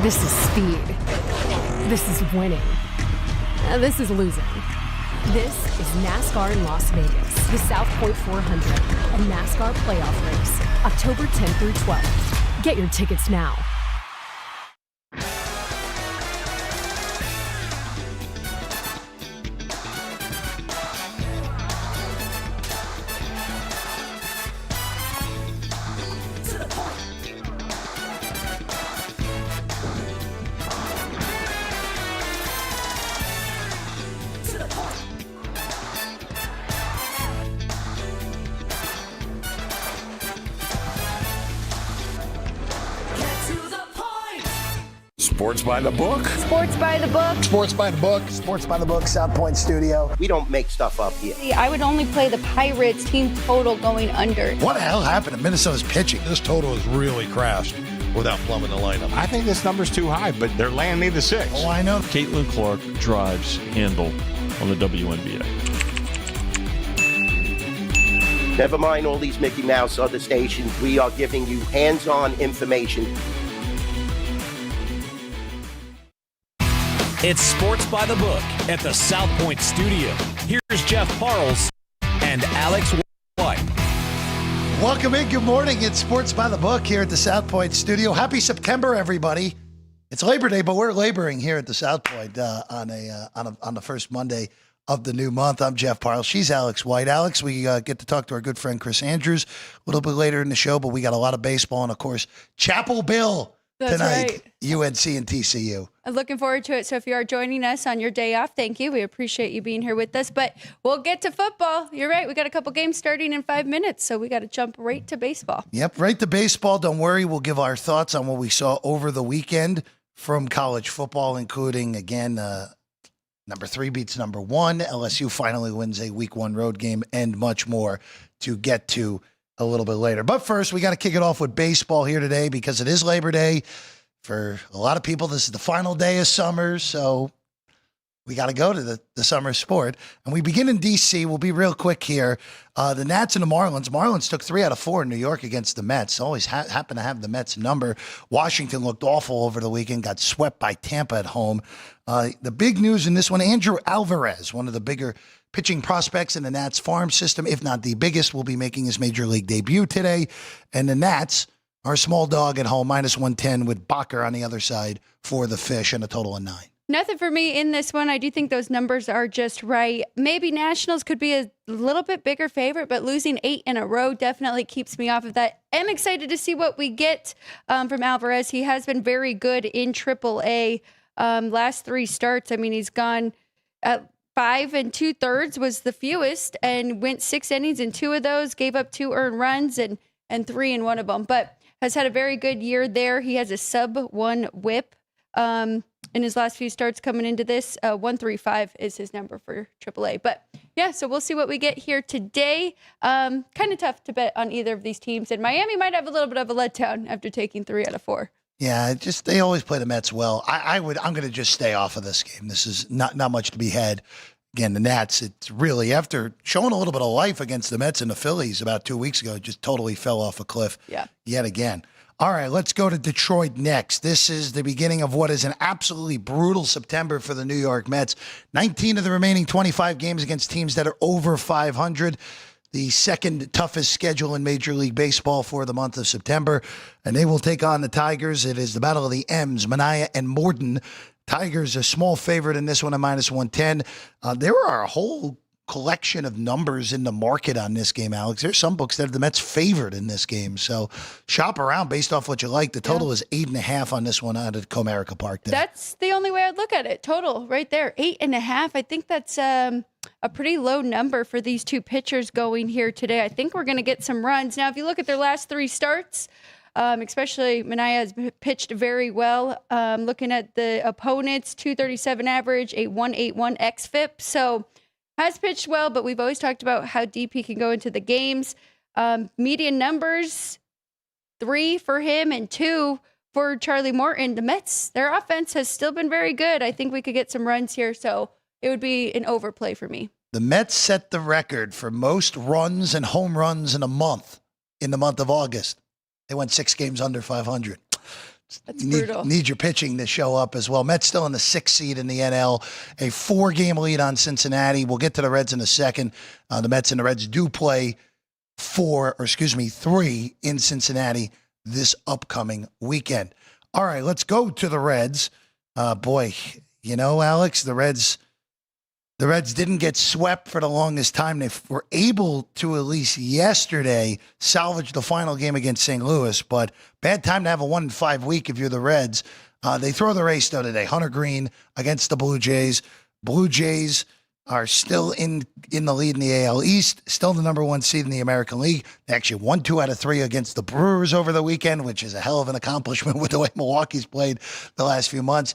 This is speed. This is winning. This is losing. This is NASCAR in Las Vegas, the South Point 400, a NASCAR playoff race, October 10th through 12th. Get your tickets now. Sports by the book. Sports by the book. Sports by the book. Sports by the book, South Point Studio. We don't make stuff up here. I would only play the Pirates team total going under. What the hell happened to Minnesota's pitching? This total is really crashed without plumbing the lineup. I think this number's too high, but they're laying me the 6. Oh, I know. Caitlin Clark drives handle on the WNBA. Never mind all these Mickey Mouse other stations. We are giving you hands-on information. It's Sports by the Book at the South Point Studio. Here's Jeff Parles and Alex White. Welcome in. Good morning. It's Sports by the Book here at the South Point Studio. Happy September, everybody. It's Labor Day, but we're laboring here at the South Point on the first Monday of the new month. I'm Jeff Parles. She's Alex White. Alex, we get to talk to our good friend Chris Andrews a little bit later in the show, but we got a lot of baseball and, of course, Chapel Bill. That's tonight, right. UNC and TCU. I'm looking forward to it. So if you are joining us on your day off, thank you. We appreciate you being here with us. But we'll get to football. You're right. We got a couple games starting in 5 minutes, so we got to jump right to baseball. Yep, right to baseball. Don't worry. We'll give our thoughts on what we saw over the weekend from college football, including, again, number 3 beats number 1. LSU finally wins a week 1 road game and much more to get to a little bit later. But first, we got to kick it off with baseball here today because it is Labor Day. For a lot of people, this is the final day of summer, so we got to go to the summer sport. And we begin in D.C. We'll be real quick here. The Nats and the Marlins. Marlins took 3 out of 4 in New York against the Mets. Always happen to have the Mets number. Washington looked awful over the weekend, got swept by Tampa at home. The big news in this one, Andrew Alvarez, one of the bigger pitching prospects in the Nats farm system, if not the biggest, will be making his major league debut today. And the Nats are a small dog at home, -110 with Bacher on the other side for the Fish and a total of 9. Nothing for me in this one. I do think those numbers are just right. Maybe Nationals could be a little bit bigger favorite, but losing 8 in a row definitely keeps me off of that. I'm excited to see what we get from Alvarez. He has been very good in AAA. Last 3 starts, I mean, he's gone 5 2/3 was the fewest and went 6 innings in 2 of those, gave up 2 earned runs and 3 in 1 of them, but has had a very good year there. He has a sub-1 whip in his last few starts coming into this. 135 is his number for AAA. But yeah, so we'll see what we get here today. Kind of tough to bet on either of these teams. And Miami might have a little bit of a letdown after taking 3 out of 4. Yeah, they always play the Mets well. I'm going to just stay off of this game. This is not much to be had. Again, the Nats, it's really, after showing a little bit of life against the Mets and the Phillies about 2 weeks ago, it just totally fell off a cliff yet again. All right, let's go to Detroit next. This is the beginning of what is an absolutely brutal September for the New York Mets. 19 of the remaining 25 games against teams that are over 500. The second toughest schedule in Major League Baseball for the month of September. And they will take on the Tigers. It is the Battle of the M's, Manaea and Morton. Tigers a small favorite in this one at -110. There are a whole collection of numbers in the market on this game, Alex. There's some books that have the Mets favored in this game. So shop around based off what you like. The total is 8.5 on this one out at Comerica Park today. That's the only way I'd look at it. Total right there, 8.5. I think that's a pretty low number for these two pitchers going here today. I think we're going to get some runs. Now, if you look at their last 3 starts, especially Manaea has pitched very well. Looking at the opponents, 237 average, a 181 xFIP. So has pitched well, but we've always talked about how deep he can go into the games. Median numbers, 3 for him and 2 for Charlie Morton. The Mets, their offense has still been very good. I think we could get some runs here, so it would be an overplay for me. The Mets set the record for most runs and home runs in the month of August. They went 6 games under 500. That's brutal. Need your pitching to show up as well. Mets still in the 6th seed in the NL, a 4-game lead on Cincinnati. We'll get to the Reds in a second. The Mets and the Reds do play 3 in Cincinnati this upcoming weekend. All right, let's go to the Reds. Boy, Alex, the Reds didn't get swept for the longest time. They were able to, at least yesterday, salvage the final game against St. Louis, but bad time to have a 1-5 week if you're the Reds. They throw the race, though, today. Hunter Green against the Blue Jays. Blue Jays are still in the lead in the AL East, still the number 1 seed in the American League. They actually won 2 out of 3 against the Brewers over the weekend, which is a hell of an accomplishment with the way Milwaukee's played the last few months.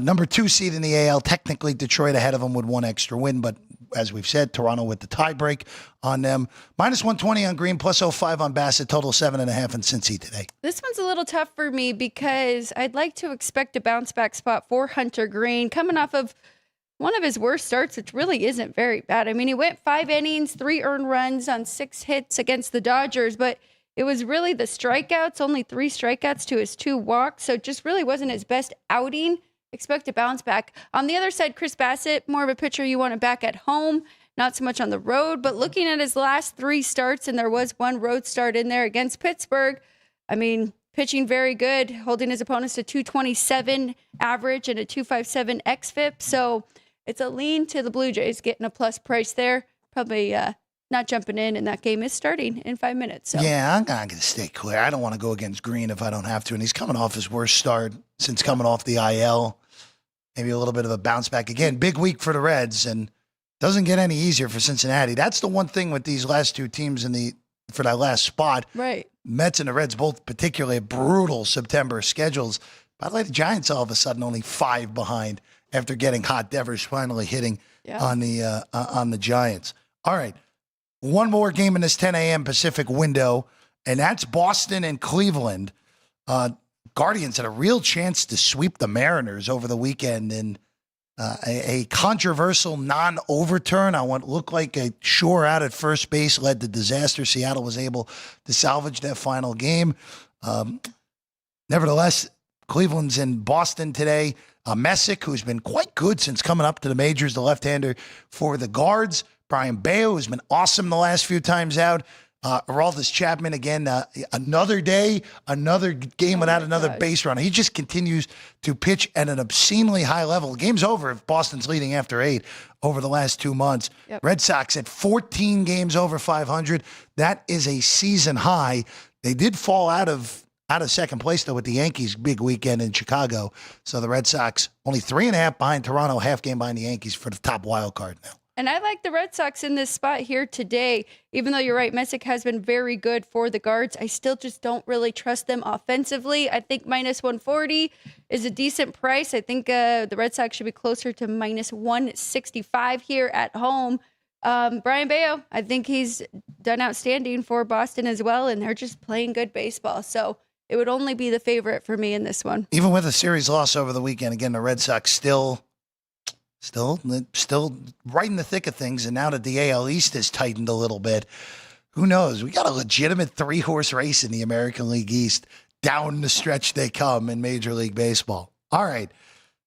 Number 2 seed in the AL, technically Detroit ahead of them with 1 extra win, but as we've said, Toronto with the tiebreak on them. Minus 120 on Green, plus 05 on Bassett, total 7.5 in Cincy today. This one's a little tough for me because I'd like to expect a bounce back spot for Hunter Green coming off of one of his worst starts, which really isn't very bad. I mean, he went 5 innings, 3 earned runs on 6 hits against the Dodgers, but it was really the strikeouts, only 3 strikeouts to his 2 walks. So it just really wasn't his best outing. Expect a bounce back. On the other side, Chris Bassett, more of a pitcher you want to back at home, not so much on the road. But looking at his last 3 starts, and there was 1 road start in there against Pittsburgh, I mean, pitching very good, holding his opponents to 227 average and a 257 xFIP. So it's a lean to the Blue Jays getting a plus price there. Probably not jumping in, and that game is starting in 5 minutes. So. Yeah, I'm going to stay clear. I don't want to go against Green if I don't have to. And he's coming off his worst start since coming off the IL. Maybe a little bit of a bounce back. Again, big week for the Reds, and doesn't get any easier for Cincinnati. That's the one thing with these last 2 teams for that last spot. Right. Mets and the Reds both particularly brutal September schedules. By the way, the Giants all of a sudden only 5 behind after getting hot. Devers finally hitting on the Giants. All right, one more game in this 10 a.m. Pacific window, and that's Boston and Cleveland. Guardians had a real chance to sweep the Mariners over the weekend in a controversial non-overturn on what looked like a shore out at first base led to disaster. Seattle was able to salvage that final game. Nevertheless, Cleveland's in Boston today. Messick, who's been quite good since coming up to the majors, the left-hander for the Guards. Brian Bayo, who's been awesome the last few times out. Aroldis Chapman, again, another day, another game without another base runner. He just continues to pitch at an obscenely high level. Game's over if Boston's leading after 8 over the last 2 months. Yep. Red Sox at 14 games over 500. That is a season high. They did fall out of second place, though, with the Yankees' big weekend in Chicago. So the Red Sox only 3.5 behind Toronto, half game behind the Yankees for the top wild card now. And I like the Red Sox in this spot here today. Even though you're right, Messick has been very good for the Guards, I still just don't really trust them offensively. I think minus 140 is a decent price. I think the Red Sox should be closer to minus 165 here at home. Brian Bayo, I think he's done outstanding for Boston as well, and they're just playing good baseball. So it would only be the favorite for me in this one. Even with a series loss over the weekend, again, the Red Sox still right in the thick of things. And now that the AL East has tightened a little bit, who knows? We got a legitimate 3-horse race in the American League East. Down the stretch they come in Major League Baseball. All right.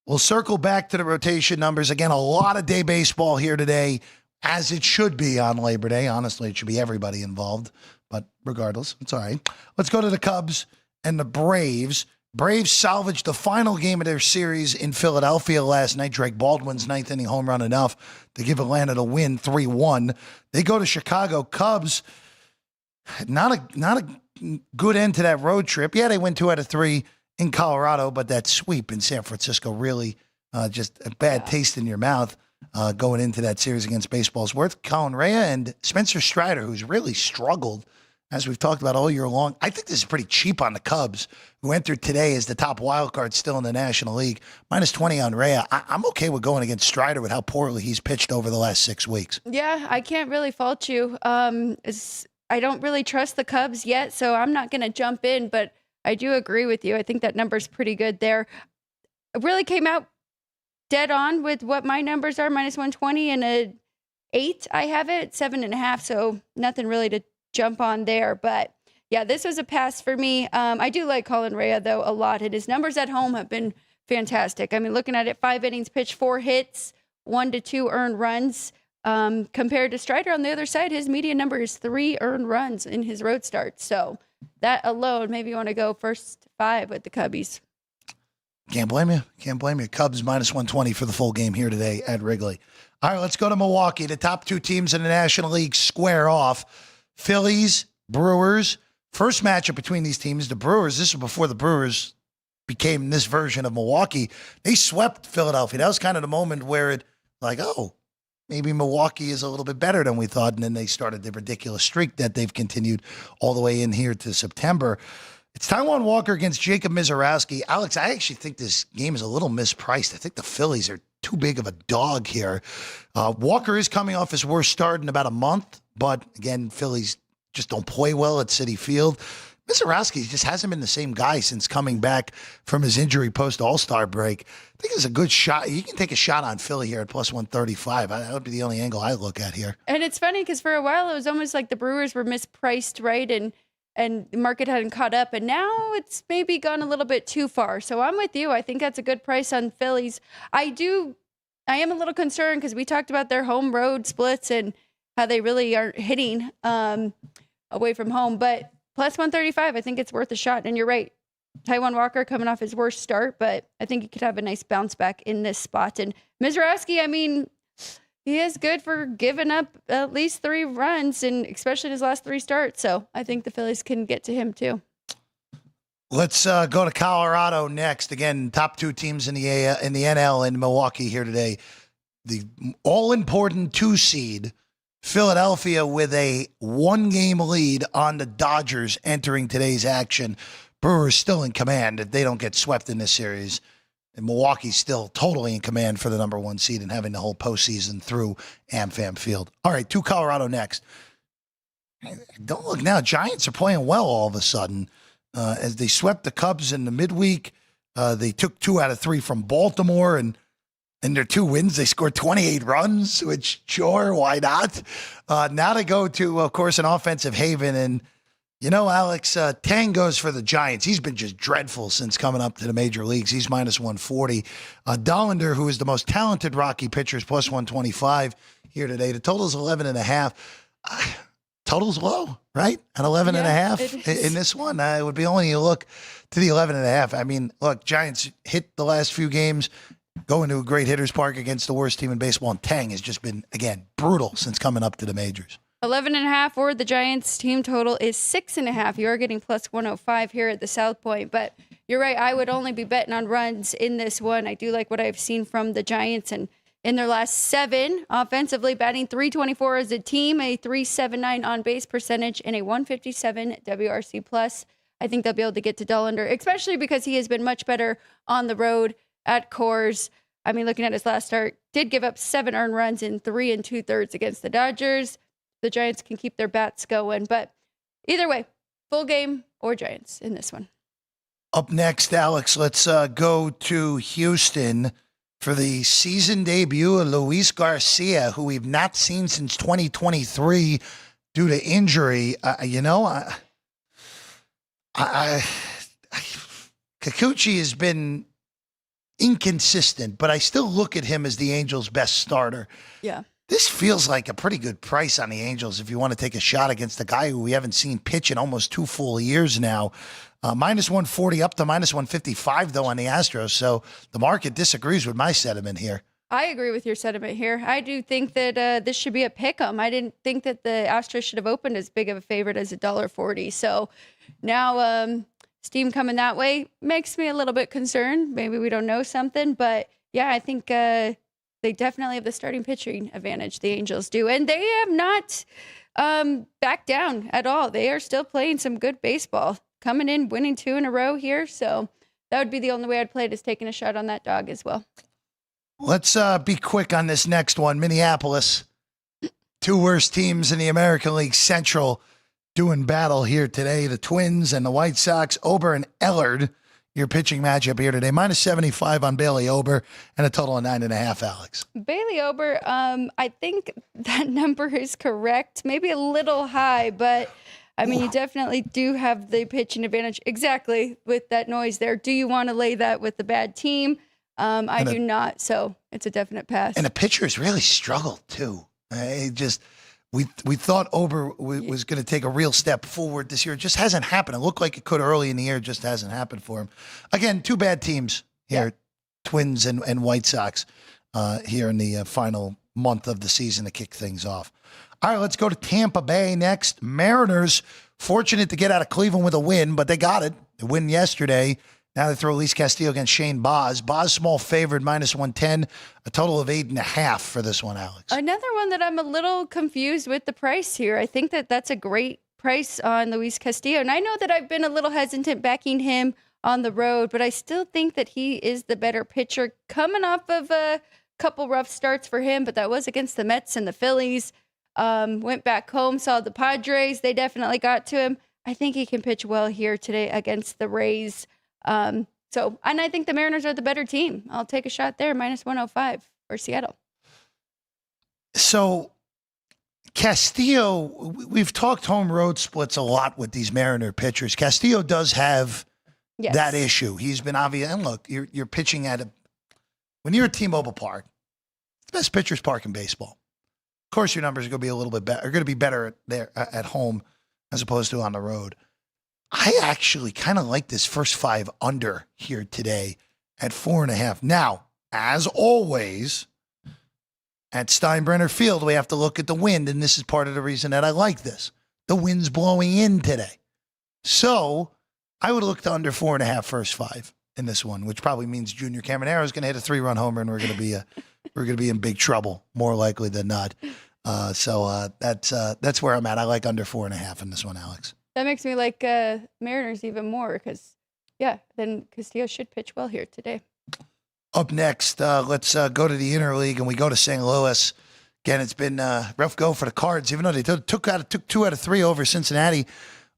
We'll circle back to the rotation numbers. Again, a lot of day baseball here today, as it should be on Labor Day. Honestly, it should be everybody involved. But regardless, it's all right. Let's go to the Cubs and the Braves. Braves salvaged the final game of their series in Philadelphia last night. Drake Baldwin's 9th inning home run enough to give Atlanta the win 3-1. They go to Chicago. Cubs, not a good end to that road trip. Yeah, they win 2 out of 3 in Colorado, but that sweep in San Francisco really just a bad taste in your mouth going into that series against baseball's worth. Colin Rea and Spencer Strider, who's really struggled, as we've talked about all year long. I think this is pretty cheap on the Cubs, who entered today as the top wild card still in the National League. Minus 20 on Rea. I'm okay with going against Strider with how poorly he's pitched over the last 6 weeks. Yeah, I can't really fault you. I don't really trust the Cubs yet, so I'm not going to jump in, but I do agree with you. I think that number's pretty good there. It really came out dead on with what my numbers are, minus 120 and a 8. I have it 7.5, so nothing really to jump on there. But yeah, this was a pass for me. I do like Colin Rea, though, a lot. And his numbers at home have been fantastic. I mean, looking at it, 5 innings pitched, 4 hits, 1 to 2 earned runs. Compared to Strider on the other side, his median number is 3 earned runs in his road start. So that alone, maybe you want to go first 5 with the Cubbies. Can't blame you. Can't blame you. Cubs minus 120 for the full game here today at Wrigley. All right, let's go to Milwaukee. The top 2 teams in the National League square off. Phillies, Brewers. First matchup between these teams, the Brewers, this was before the Brewers became this version of Milwaukee. They swept Philadelphia. That was kind of the moment where it, like, oh, maybe Milwaukee is a little bit better than we thought. And then they started the ridiculous streak that they've continued all the way in here to September. It's Taijuan Walker against Jacob Misiorowski. Alex, I actually think this game is a little mispriced. I think the Phillies are too big of a dog here. Walker is coming off his worst start in about a month, but again, Phillies just don't play well at Citi Field. Misiorowski just hasn't been the same guy since coming back from his injury post-All-Star break. I think it's a good shot. You can take a shot on Philly here at plus 135. That would be the only angle I look at here. And it's funny because for a while it was almost like the Brewers were mispriced, right? And the market hadn't caught up. And now it's maybe gone a little bit too far. So I'm with you. I think that's a good price on Phillies. I am a little concerned because we talked about their home road splits and how they really aren't hitting away from home. But plus 135, I think it's worth a shot. And you're right. Taijuan Walker coming off his worst start, but I think he could have a nice bounce back in this spot. And Misiorowski, I mean, he is good for giving up at least 3 runs, and especially in his last 3 starts. So I think the Phillies can get to him too. Let's go to Colorado next. Again, top 2 teams in the NL in Milwaukee here today. The all-important 2 seed, Philadelphia, with a 1-game lead on the Dodgers entering today's action. Brewers still in command if they don't get swept in this series. And Milwaukee's still totally in command for the number 1 seed and having the whole postseason through AmFam Field. All right, to Colorado next. Don't look now. Giants are playing well all of a sudden. As they swept the Cubs in the midweek, they took 2 out of 3 from Baltimore, and in their 2 wins, they scored 28 runs, which, sure, why not? Now they go to, of course, an offensive haven, and you know, Alex, Tang goes for the Giants. He's been just dreadful since coming up to the major leagues. He's minus 140. Dollander, who is the most talented Rocky pitcher, is plus 125 here today. The total's 11.5. Total's low, right? At 11.5 in this one. It would be only you look to the 11.5. I mean, look, Giants hit the last few games, going to a great hitter's park against the worst team in baseball, and Tang has just been, again, brutal since coming up to the majors. 11.5 or the Giants team total is 6.5. You are getting plus 105 here at the South Point, but you're right. I would only be betting on runs in this one. I do like what I've seen from the Giants, and in their last 7 offensively, batting .324 as a team, a .379 on base percentage, and a .157 WRC plus. I think they'll be able to get to Dollander, especially because he has been much better on the road at Coors. I mean, looking at his last start, did give up 7 earned runs in 3 2/3 against the Dodgers. The Giants can keep their bats going, but either way, full game or Giants in this one. Up next, Alex, let's go to Houston for the season debut of Luis Garcia, who we've not seen since 2023 due to injury. Kikuchi has been inconsistent, but I still look at him as the Angels' best starter. Yeah. This feels like a pretty good price on the Angels if you want to take a shot against a guy who we haven't seen pitch in almost 2 full years now. Minus 140 up to minus 155, though, on the Astros. So the market disagrees with my sentiment here. I agree with your sentiment here. I do think that this should be a pick-em. I didn't think that the Astros should have opened as big of a favorite as $1.40. So now steam coming that way makes me a little bit concerned. Maybe we don't know something. But, yeah, I think they definitely have the starting pitching advantage, the Angels do. And they have not backed down at all. They are still playing some good baseball. Coming in, winning 2 in a row here. So that would be the only way I'd play it, is taking a shot on that dog as well. Let's be quick on this next one. Minneapolis, 2 worst teams in the American League Central doing battle here today. The Twins and the White Sox. Ober and Ellard, your pitching matchup here today. Minus 75 on Bailey Ober and a total of 9.5, Alex. Bailey Ober, I think that number is correct. Maybe a little high, but I mean, you definitely do have the pitching advantage. Exactly, with that noise there. Do you want to lay that with the bad team? I do not, so it's a definite pass. And the pitchers really struggled, too. We thought Ober was going to take a real step forward this year. It just hasn't happened. It looked like it could early in the year. It just hasn't happened for him. Again, two bad teams here, Twins and White Sox here in the final month of the season to kick things off. All right, let's go to Tampa Bay next. Mariners, fortunate to get out of Cleveland with a win, but they got it. They win yesterday. Now they throw Luis Castillo against Shane Baz. Baz small favored, -110, a total of 8.5 for this one, Alex. Another one that I'm a little confused with the price here. I think that that's a great price on Luis Castillo. And I know that I've been a little hesitant backing him on the road, but I still think that he is the better pitcher coming off of a couple rough starts for him, but that was against the Mets and the Phillies. Went back home, saw the Padres. They definitely got to him. I think he can pitch well here today against the Rays. And I think the Mariners are the better team. I'll take a shot there, -105 for Seattle. So Castillo, we've talked home road splits a lot with these Mariner pitchers. Castillo does have that issue. He's been obvious. And look, you're pitching when you're at T-Mobile Park, it's the best pitcher's park in baseball. Of course, your numbers are going to be a little bit better. Are going to be better there at home as opposed to on the road. I actually kind of like this first 5 under here today at 4.5. Now, as always, at Steinbrenner Field, we have to look at the wind, and this is part of the reason that I like this. The wind's blowing in today. So I would look to under 4.5 first 5 in this one, which probably means Junior Caminero is going to hit a 3-run homer, and we're going to be in big trouble, more likely than not. So that's where I'm at. I like under 4.5 in this one, Alex. That makes me like Mariners even more because, then Castillo should pitch well here today. Up next, let's go to the interleague, and we go to St. Louis. Again, it's been a rough go for the Cards, even though they took 2 out of 3 over Cincinnati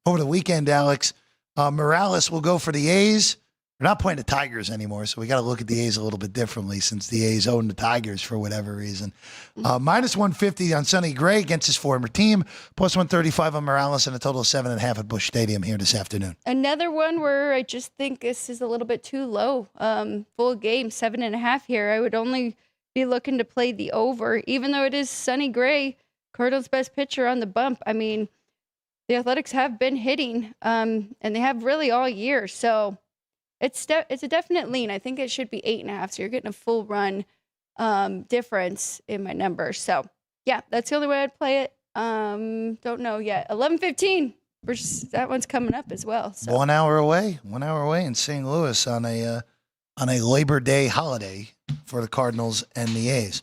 over the weekend, Alex. Morales will go for the A's. We're not playing the Tigers anymore, so we got to look at the A's a little bit differently since the A's own the Tigers for whatever reason. -150 on Sonny Gray against his former team, +135 on Morales, and a total of 7.5 at Busch Stadium here this afternoon. Another one where I just think this is a little bit too low. Full game, 7.5 here. I would only be looking to play the over, even though it is Sonny Gray, Cardinals' best pitcher on the bump. I mean, the Athletics have been hitting, and they have really all year, so it's a definite lean. I think it should be 8.5. So you're getting a full run difference in my numbers. So that's the only way I'd play it. Don't know yet. 11:15. That one's coming up as well. So. 1 hour away. 1 hour away in St. Louis on a Labor Day holiday for the Cardinals and the A's.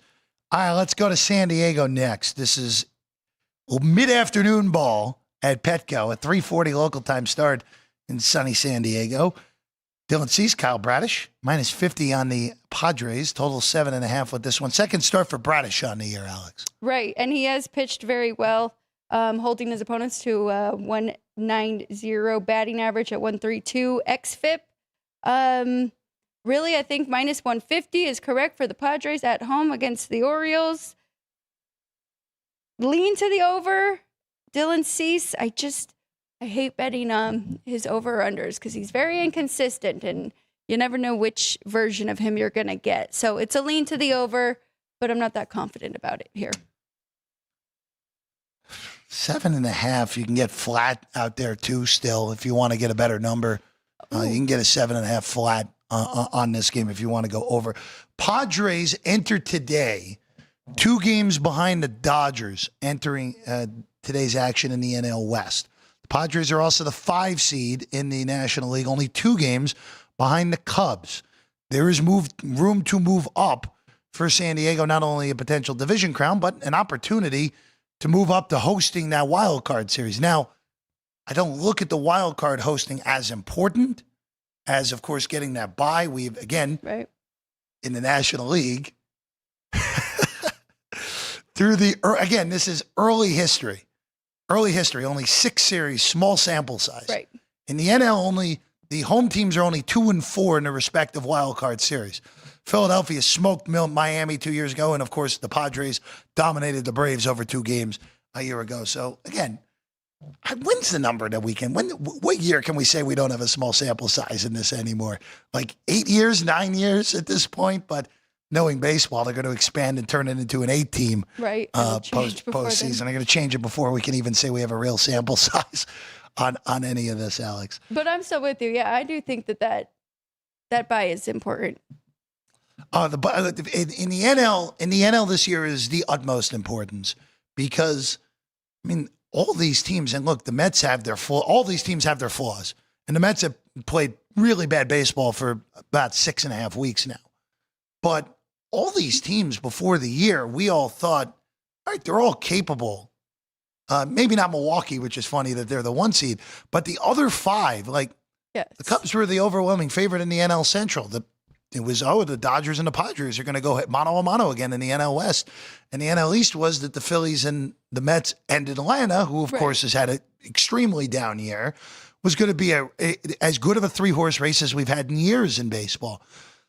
All right, let's go to San Diego next. This is mid-afternoon ball at Petco at 3:40 local time start in sunny San Diego. Dylan Cease, Kyle Bradish, -50 on the Padres, total 7.5 with this one. Second start for Bradish on the year, Alex. Right, and he has pitched very well, holding his opponents to 190 batting average at 132 xFIP. Really, I think -150 is correct for the Padres at home against the Orioles. Lean to the over. Dylan Cease, I hate betting his over-unders because he's very inconsistent and you never know which version of him you're going to get. So it's a lean to the over, but I'm not that confident about it here. 7.5, you can get flat out there too still if you want to get a better number. You can get a 7.5 flat on this game if you want to go over. Padres enter today 2 games behind the Dodgers entering today's action in the NL West. The Padres are also the 5 seed in the National League, only 2 games behind the Cubs. There is room to move up for San Diego, not only a potential division crown, but an opportunity to move up to hosting that wild card series. Now, I don't look at the wild card hosting as important as, of course, getting that bye. We've, again, in the National League, this is early history. Early history, only 6 series, small sample size. Right. In the NL, the home teams are only 2-4 in the respective wild card series. Philadelphia smoked Miami 2 years ago, and of course the Padres dominated the Braves over 2 games a year ago. So again, When's the number that we can? What year can we say we don't have a small sample size in this anymore? Like 8 years, 9 years at this point. But knowing baseball, they're going to expand and turn it into an 8-team Right. postseason. They're going to change it before we can even say we have a real sample size on any of this, Alex. But I'm still with you. Yeah, I do think that bye is important. In the NL this year is the utmost importance because, I mean, all these teams, and look, the Mets have their all these teams have their flaws. And the Mets have played really bad baseball for about 6.5 weeks now. But all these teams before the year, we all thought, all right, they're all capable. Maybe not Milwaukee, which is funny that they're the 1 seed, but the other 5, like Yes. the Cubs were the overwhelming favorite in the NL Central. The Dodgers and the Padres are going to go hit mano a mano again in the NL West. And the NL East was that the Phillies and the Mets and Atlanta, who of course has had an extremely down year, was going to be as good of a 3-horse race as we've had in years in baseball.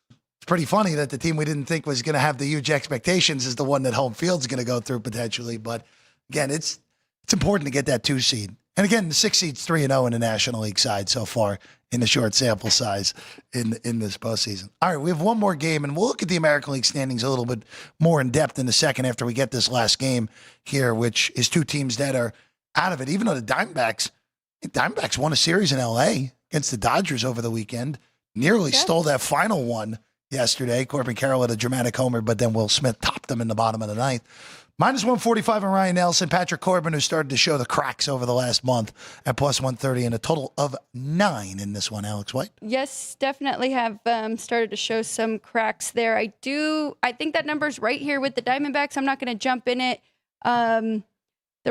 It's pretty funny that the team we didn't think was going to have the huge expectations is the one that home field's going to go through potentially. But again, it's important to get that 2 seed. And again, the 6 seed's 3-0 in the National League side so far in the short sample size in this postseason. All right, we have one more game, and we'll look at the American League standings a little bit more in depth in a second after we get this last game here, which is 2 teams that are out of it. Even though the Diamondbacks won a series in L.A. against the Dodgers over the weekend, nearly stole that final one yesterday. Corbin Carroll had a dramatic homer, but then Will Smith topped them in the bottom of the ninth. -145 on Ryan Nelson. Patrick Corbin, who started to show the cracks over the last month at +130, and a total of 9 in this one. Alex White? Yes, definitely have started to show some cracks there. I think that number's right here with the Diamondbacks. I'm not going to jump in it. The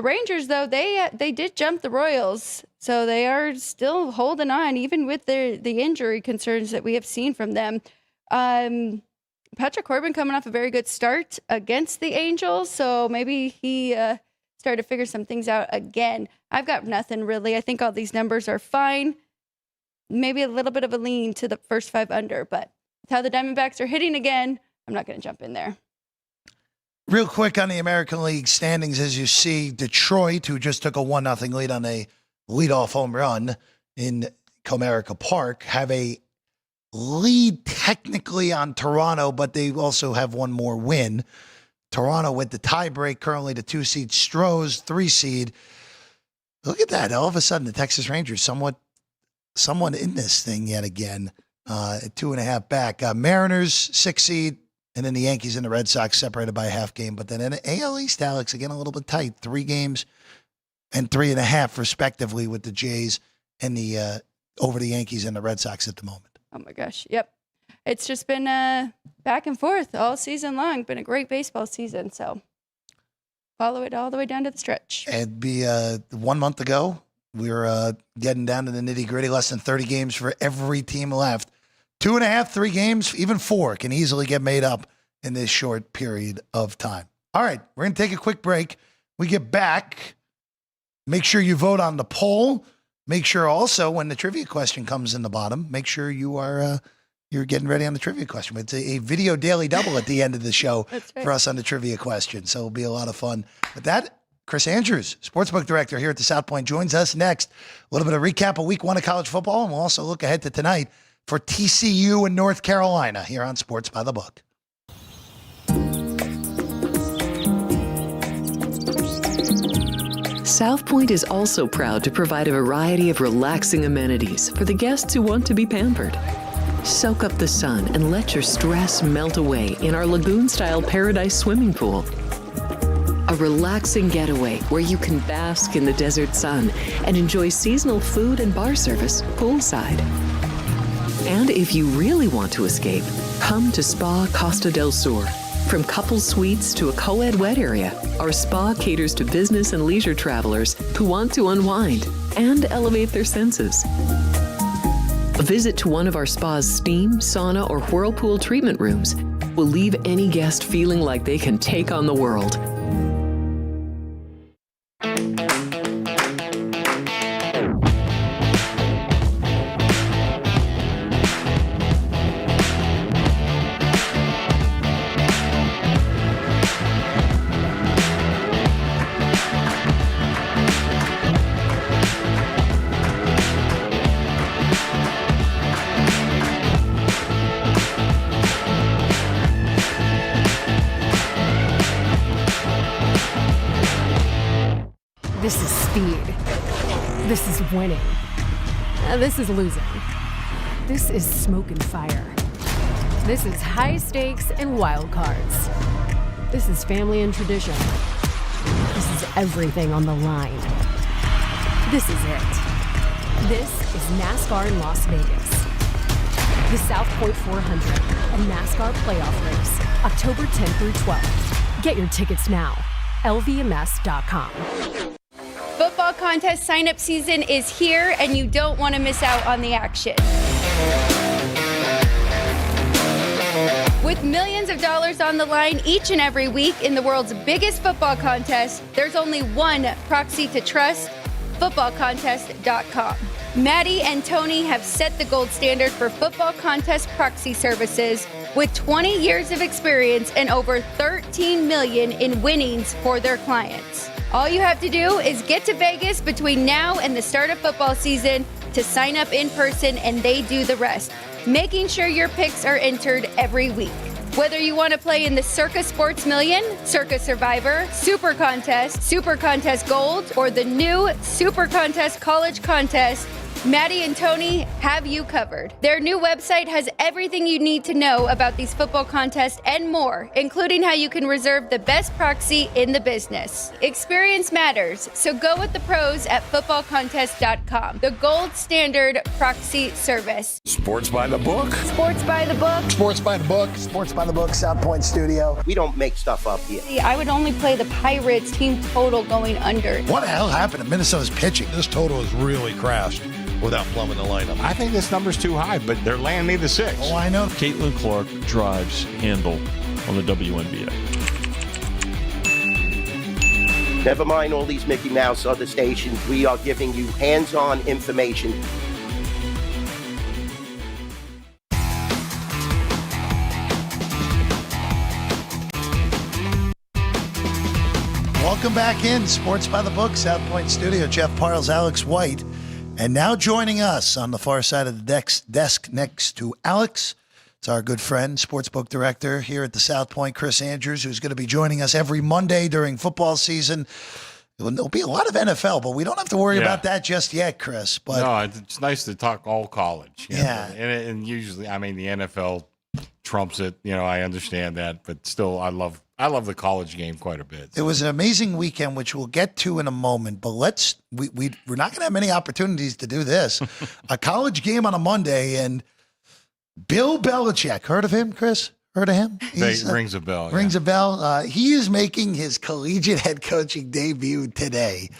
Rangers, though, they did jump the Royals, so they are still holding on, even with the injury concerns that we have seen from them. Patrick Corbin coming off a very good start against the Angels, so maybe he started to figure some things out again. I've got nothing really. I think all these numbers are fine. Maybe a little bit of a lean to the first 5 under, but with how the Diamondbacks are hitting again, I'm not going to jump in there. Real quick on the American League standings, as you see, Detroit, who just took a 1-0 lead on a leadoff home run in Comerica Park, have a lead technically on Toronto, but they also have one more win. Toronto with the tiebreak, currently the 2 seed. Stros, 3 seed. Look at that. All of a sudden, the Texas Rangers someone in this thing yet again, at 2.5 back. Mariners, 6 seed, and then the Yankees and the Red Sox separated by a half game. But then in the AL East, Alex, again, a little bit tight. 3 games and 3.5 respectively with the Jays and the over the Yankees and the Red Sox at the moment. Oh my gosh. Yep. It's just been back and forth all season long. Been a great baseball season. So follow it all the way down to the stretch. It'd be 1 month ago. We were getting down to the nitty gritty, less than 30 games for every team left. 2.5, 3 games, even 4 can easily get made up in this short period of time. All right. We're going to take a quick break. We get back. Make sure you vote on the poll. Make sure also when the trivia question comes in the bottom, make sure you are you're getting ready on the trivia question. It's a video daily double at the end of the show for us on the trivia question. So it'll be a lot of fun. With that, Chris Andrews, Sportsbook Director here at the South Point, joins us next. A little bit of recap of Week 1 of college football, and we'll also look ahead to tonight for TCU and North Carolina here on Sports by the Book. South Point is also proud to provide a variety of relaxing amenities for the guests who want to be pampered. Soak up the sun and let your stress melt away in our lagoon-style paradise swimming pool. A relaxing getaway where you can bask in the desert sun and enjoy seasonal food and bar service poolside. And if you really want to escape, come to Spa Costa del Sur. From couple suites to a co-ed wet area, our spa caters to business and leisure travelers who want to unwind and elevate their senses. A visit to one of our spa's steam, sauna, or whirlpool treatment rooms will leave any guest feeling like they can take on the world. This is speed. This is winning. This is losing. This is smoke and fire. This is high stakes and wild cards. This is family and tradition. This is everything on the line. This is it. This is NASCAR in Las Vegas. The South Point 400, a NASCAR playoff race, October 10th through 12th. Get your tickets now. LVMS.com. Football contest sign-up season is here, and you don't want to miss out on the action. With millions of dollars on the line each and every week in the world's biggest football contest, there's only one proxy to trust, footballcontest.com. Maddie and Tony have set the gold standard for football contest proxy services with 20 years of experience and over 13 million in winnings for their clients. All you have to do is get to Vegas between now and the start of football season to sign up in person, and they do the rest, making sure your picks are entered every week. Whether you want to play in the Circa Sports Million, Circa Survivor, Super Contest Gold, or the new Super Contest College Contest, Maddie and Tony have you covered. Their new website has everything you need to know about these football contests and more, including how you can reserve the best proxy in the business. Experience matters, so go with the pros at footballcontest.com, the gold standard proxy service. Sports by the book. Sports by the book. Sports by the book. Sports by the Book, South Point Studio. We don't make stuff up here. I would only play the Pirates team total going under. What the hell happened to Minnesota's pitching? This total has really crashed without plumbing the lineup. I think this number's too high, but they're laying me the 6. Oh, I know. Caitlin Clark drives handle on the WNBA. Never mind all these Mickey Mouse other stations. We are giving you hands-on information. Welcome back in Sports by the Book, South Point Studio. Jeff Parles, Alex White. And now joining us on the far side of the desk next to Alex, it's our good friend, sportsbook director here at the South Point, Chris Andrews, who's going to be joining us every Monday during football season. There'll be a lot of NFL, but we don't have to worry about that just yet, Chris. But no, it's nice to talk all college. Yeah. And usually, I mean, the NFL trumps it. I understand that, but still, I love the college game quite a bit. It was an amazing weekend, which we'll get to in a moment. But we're not going to have many opportunities to do this. A college game on a Monday, and Bill Belichick. Heard of him, Chris? Heard of him? Rings a bell. Rings a bell. He is making his collegiate head coaching debut today.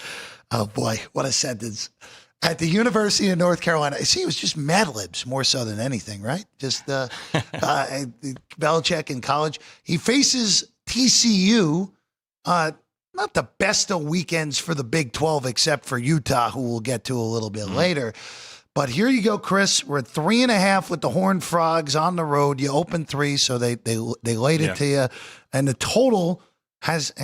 Oh boy, what a sentence! At the University of North Carolina. See, it was just Mad Libs more so than anything, right? Just Belichick in college. He faces TCU. Not the best of weekends for the Big 12, except for Utah, who we'll get to a little bit later. But here you go, Chris. We're at 3.5 with the Horned Frogs on the road. You opened 3, so they laid it to you. And the total has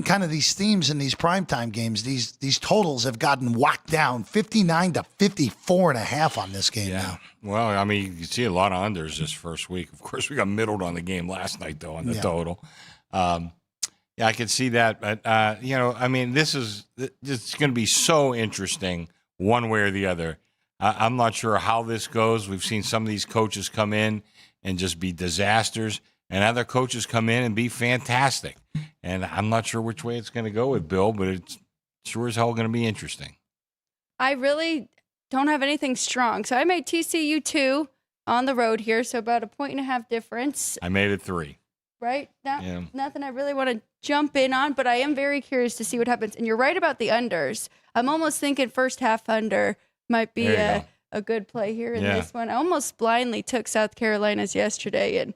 kind of these themes in these primetime games. These totals have gotten whacked down 59 to 54.5 on this game now. Well, I mean, you see a lot of unders this first week. Of course, we got middled on the game last night, though, on the total. Yeah, I could see that. But, I mean, it's going to be so interesting one way or the other. I'm not sure how this goes. We've seen some of these coaches come in and just be disasters, and other coaches come in and be fantastic. And I'm not sure which way it's going to go with Bill, but it's sure as hell going to be interesting. I really don't have anything strong. So I made TCU 2 on the road here, so about a 1.5 difference. I made it 3. Right? Nothing I really want to jump in on, but I am very curious to see what happens. And you're right about the unders. I'm almost thinking first half under might be a good play here in this one. I almost blindly took South Carolina's yesterday, and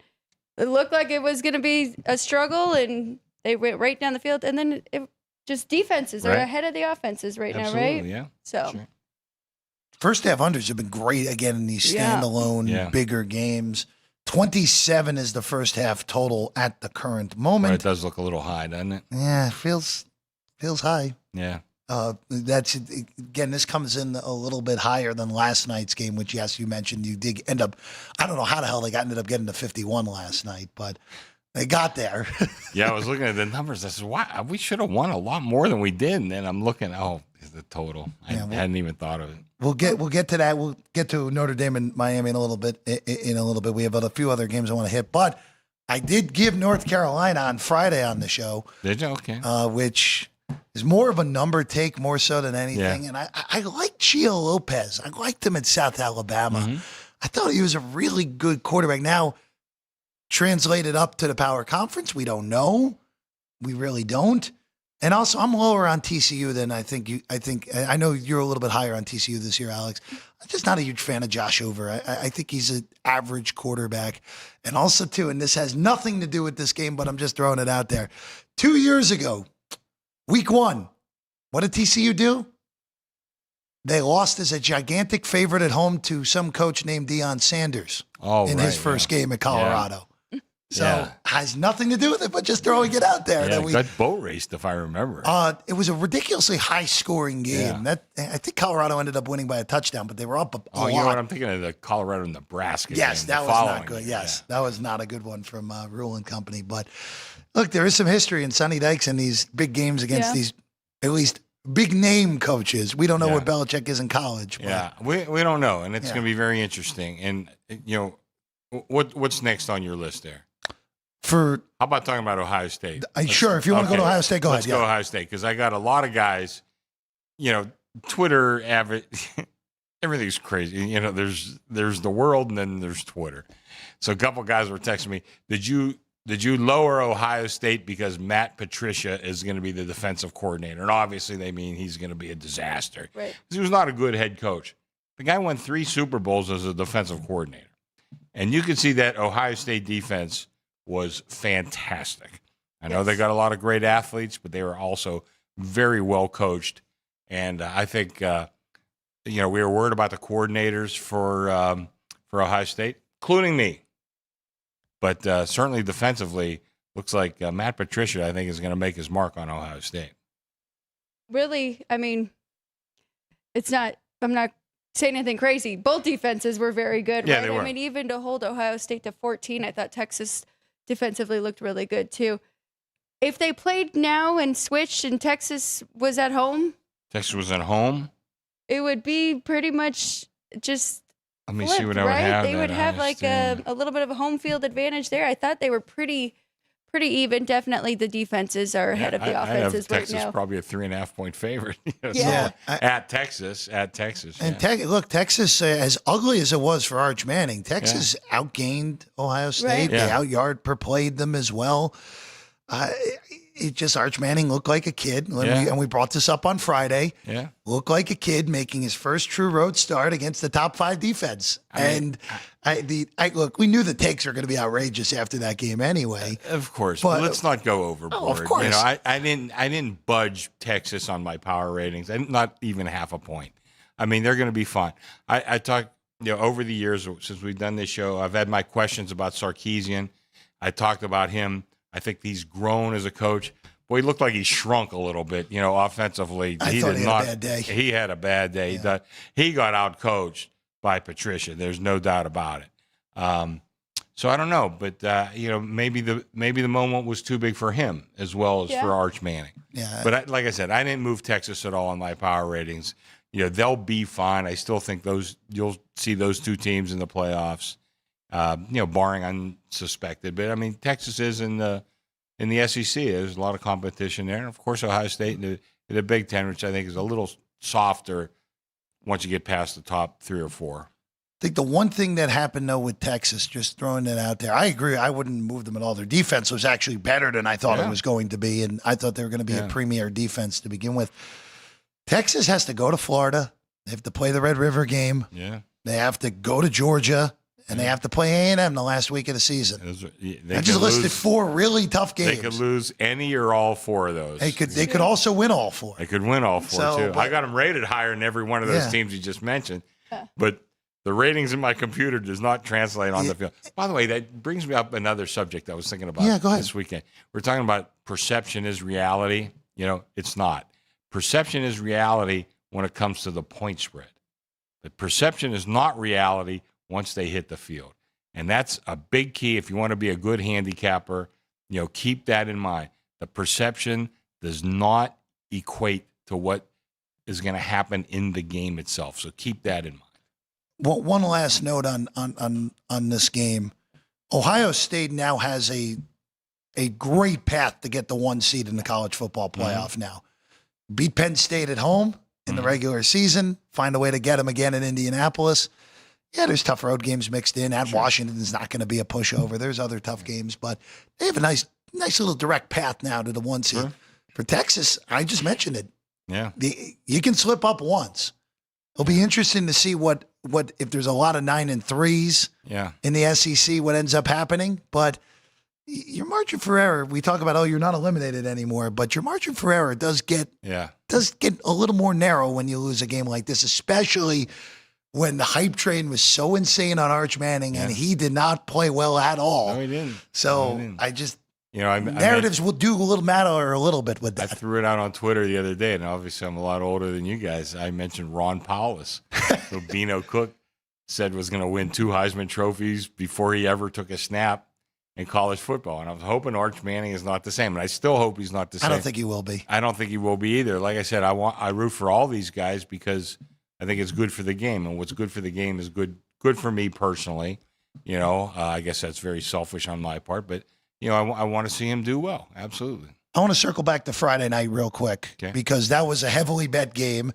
it looked like it was going to be a struggle, and they went right down the field. And then it just defenses are ahead of the offenses right now, right? Yeah. So sure. First half unders have been great again in these standalone bigger games. 27 is the first half total at the current moment. Right, it does look a little high, doesn't it? Yeah, feels high. Yeah. That's again. This comes in a little bit higher than last night's game, which, yes, you mentioned you did end up. I don't know how the hell they ended up getting to 51 last night, but They got there. Yeah, I was looking at the numbers. I said, "Wow, we should have won a lot more than we did." And then I'm looking, the total. I hadn't even thought of it. We'll get to that. We'll get to Notre Dame and Miami in a little bit. We have a few other games I want to hit, but I did give North Carolina on Friday on the show. Did you? Okay. Which is more of a number take more so than anything. Yeah. And I like Gio Lopez. I liked him in South Alabama. Mm-hmm. I thought he was a really good quarterback. Now, translated up to the Power Conference, we don't know. We really don't. And also, I'm lower on TCU than I think you. I know you're a little bit higher on TCU this year, Alex. I'm just not a huge fan of Josh Over. I think he's an average quarterback. And also, too, and this has nothing to do with this game, but I'm just throwing it out there. 2 years ago, week 1, what did TCU do? They lost as a gigantic favorite at home to some coach named Deion Sanders in his first game at Colorado. So has nothing to do with it, but just throwing it out there. Yeah, got boat raced, if I remember. It was a ridiculously high-scoring game. Yeah. I think Colorado ended up winning by a touchdown, but they were up a lot. You know what? I'm thinking of the Colorado-Nebraska Yes, game. that was not good. Yes, that was not a good one from Rule and Company. But look, there is some history in Sonny Dykes in these big games against these, at least, big-name coaches. We don't know what Belichick is in college. But. Yeah, we don't know, and it's going to be very interesting. And, what's next on your list there? How about talking about Ohio State? Sure, if you want to go to Ohio State, go ahead. Let's go Ohio State, because I got a lot of guys, Twitter, everything's crazy. There's the world, and then there's Twitter. So a couple guys were texting me, did you lower Ohio State because Matt Patricia is going to be the defensive coordinator? And obviously they mean he's going to be a disaster. Right. Because he was not a good head coach. The guy won 3 Super Bowls as a defensive coordinator. And you can see that Ohio State defense was fantastic. I know they got a lot of great athletes, but they were also very well coached. And I think, we were worried about the coordinators for Ohio State, including me. But certainly defensively, looks like Matt Patricia, I think, is going to make his mark on Ohio State. Really, I mean, I'm not saying anything crazy. Both defenses were very good, right? They were. I mean, even to hold Ohio State to 14, I thought Texas defensively looked really good too. If they played now and switched and Texas was at home, it would be pretty much just Let me flipped, see what I would right? have. They would have like a little bit of a home field advantage there. I thought they were pretty even. Definitely the defenses are ahead of the offenses I have right Texas now. probably a 3.5 point favorite. At Texas. And look, Texas, as ugly as it was for Arch Manning, Texas outgained Ohio State. Right. They out-yard per played them as well. Arch Manning looked like a kid. And we brought this up on Friday. Yeah. Looked like a kid making his first true road start against the top 5 defense. Look, we knew the takes were going to be outrageous after that game anyway. Of course, but let's not go overboard. Oh, of course. I didn't budge Texas on my power ratings. Not even half a point. I mean, they're going to be fine. I talked, over the years since we've done this show, I've had my questions about Sarkisian. I talked about him. I think he's grown as a coach. Boy, he looked like he shrunk a little bit, offensively. I thought he had a bad day. He had a bad day. Yeah. He got out-coached by Patricia. There's no doubt about it. So I don't know, but maybe the moment was too big for him as well as for Arch Manning. Yeah. But like I said, I didn't move Texas at all on my power ratings. They'll be fine. I still think you'll see those 2 teams in the playoffs. Barring unsuspected. But I mean, Texas is in the SEC. There's a lot of competition there, and of course, Ohio State in the Big Ten, which I think is a little softer once you get past the top 3 or 4. I think the one thing that happened, though, with Texas, just throwing it out there, I agree. I wouldn't move them at all. Their defense was actually better than I thought it was going to be, and I thought they were going to be a premier defense to begin with. Texas has to go to Florida. They have to play the Red River game. Yeah. They have to go to Georgia. And they have to play A&M the last week of the season. I just listed 4 really tough games. They could lose any or all 4 of those. They could also win all 4. They could win all 4 too. I got them rated higher than every one of those teams you just mentioned. But the ratings in my computer does not translate on the field. By the way, that brings me up another subject I was thinking about this weekend. We're talking about perception is reality. It's not. Perception is reality when it comes to the point spread. But perception is not reality once they hit the field. And that's a big key if you want to be a good handicapper. keep that in mind. The perception does not equate to what is going to happen in the game itself. So keep that in mind. Well, one last note on this game. Ohio State now has a great path to get the 1 seed in the college football playoff now. Beat Penn State at home in the regular season, find a way to get them again in Indianapolis. Yeah, there's tough road games mixed in. At Washington is not going to be a pushover. There's other tough games, but they have a nice little direct path now to the 1 seed. Sure. For Texas, I just mentioned it. Yeah. You can slip up once. It'll be interesting to see what if there's a lot of 9-3s in the SEC, what ends up happening. But your margin for error, we talk about, you're not eliminated anymore, but your margin for error does get a little more narrow when you lose a game like this, especially when the hype train was so insane on Arch Manning and he did not play well at all. No, he didn't. So I just narratives will do a little matter a little bit with that. I threw it out on Twitter the other day, and obviously I'm a lot older than you guys. I mentioned Ron Powless, who Bino Cook said was going to win 2 Heisman trophies before he ever took a snap in college football. And I was hoping Arch Manning is not the same, and I still hope he's not the same. I don't think he will be. I don't think he will be either. Like I said, I root for all these guys because I think it's good for the game, and what's good for the game is good for me personally. I guess that's very selfish on my part, but I want to see him do well. Absolutely. I want to circle back to Friday night real quick because that was a heavily bet game.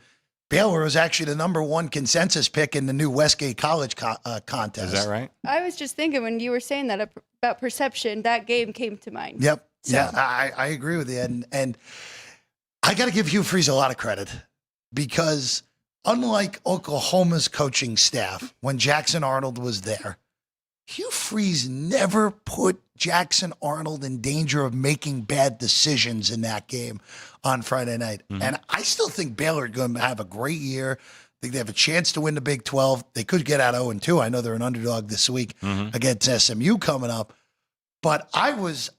Baylor was actually the number 1 consensus pick in the new Westgate College contest. Is that right? I was just thinking when you were saying that about perception, that game came to mind. Yep. So. Yeah, I agree with you. And I got to give Hugh Freeze a lot of credit because unlike Oklahoma's coaching staff, when Jackson Arnold was there, Hugh Freeze never put Jackson Arnold in danger of making bad decisions in that game on Friday night. Mm-hmm. And I still think Baylor are going to have a great year. I think they have a chance to win the Big 12. They could get out 0-2. I know they're an underdog this week against SMU coming up. But I was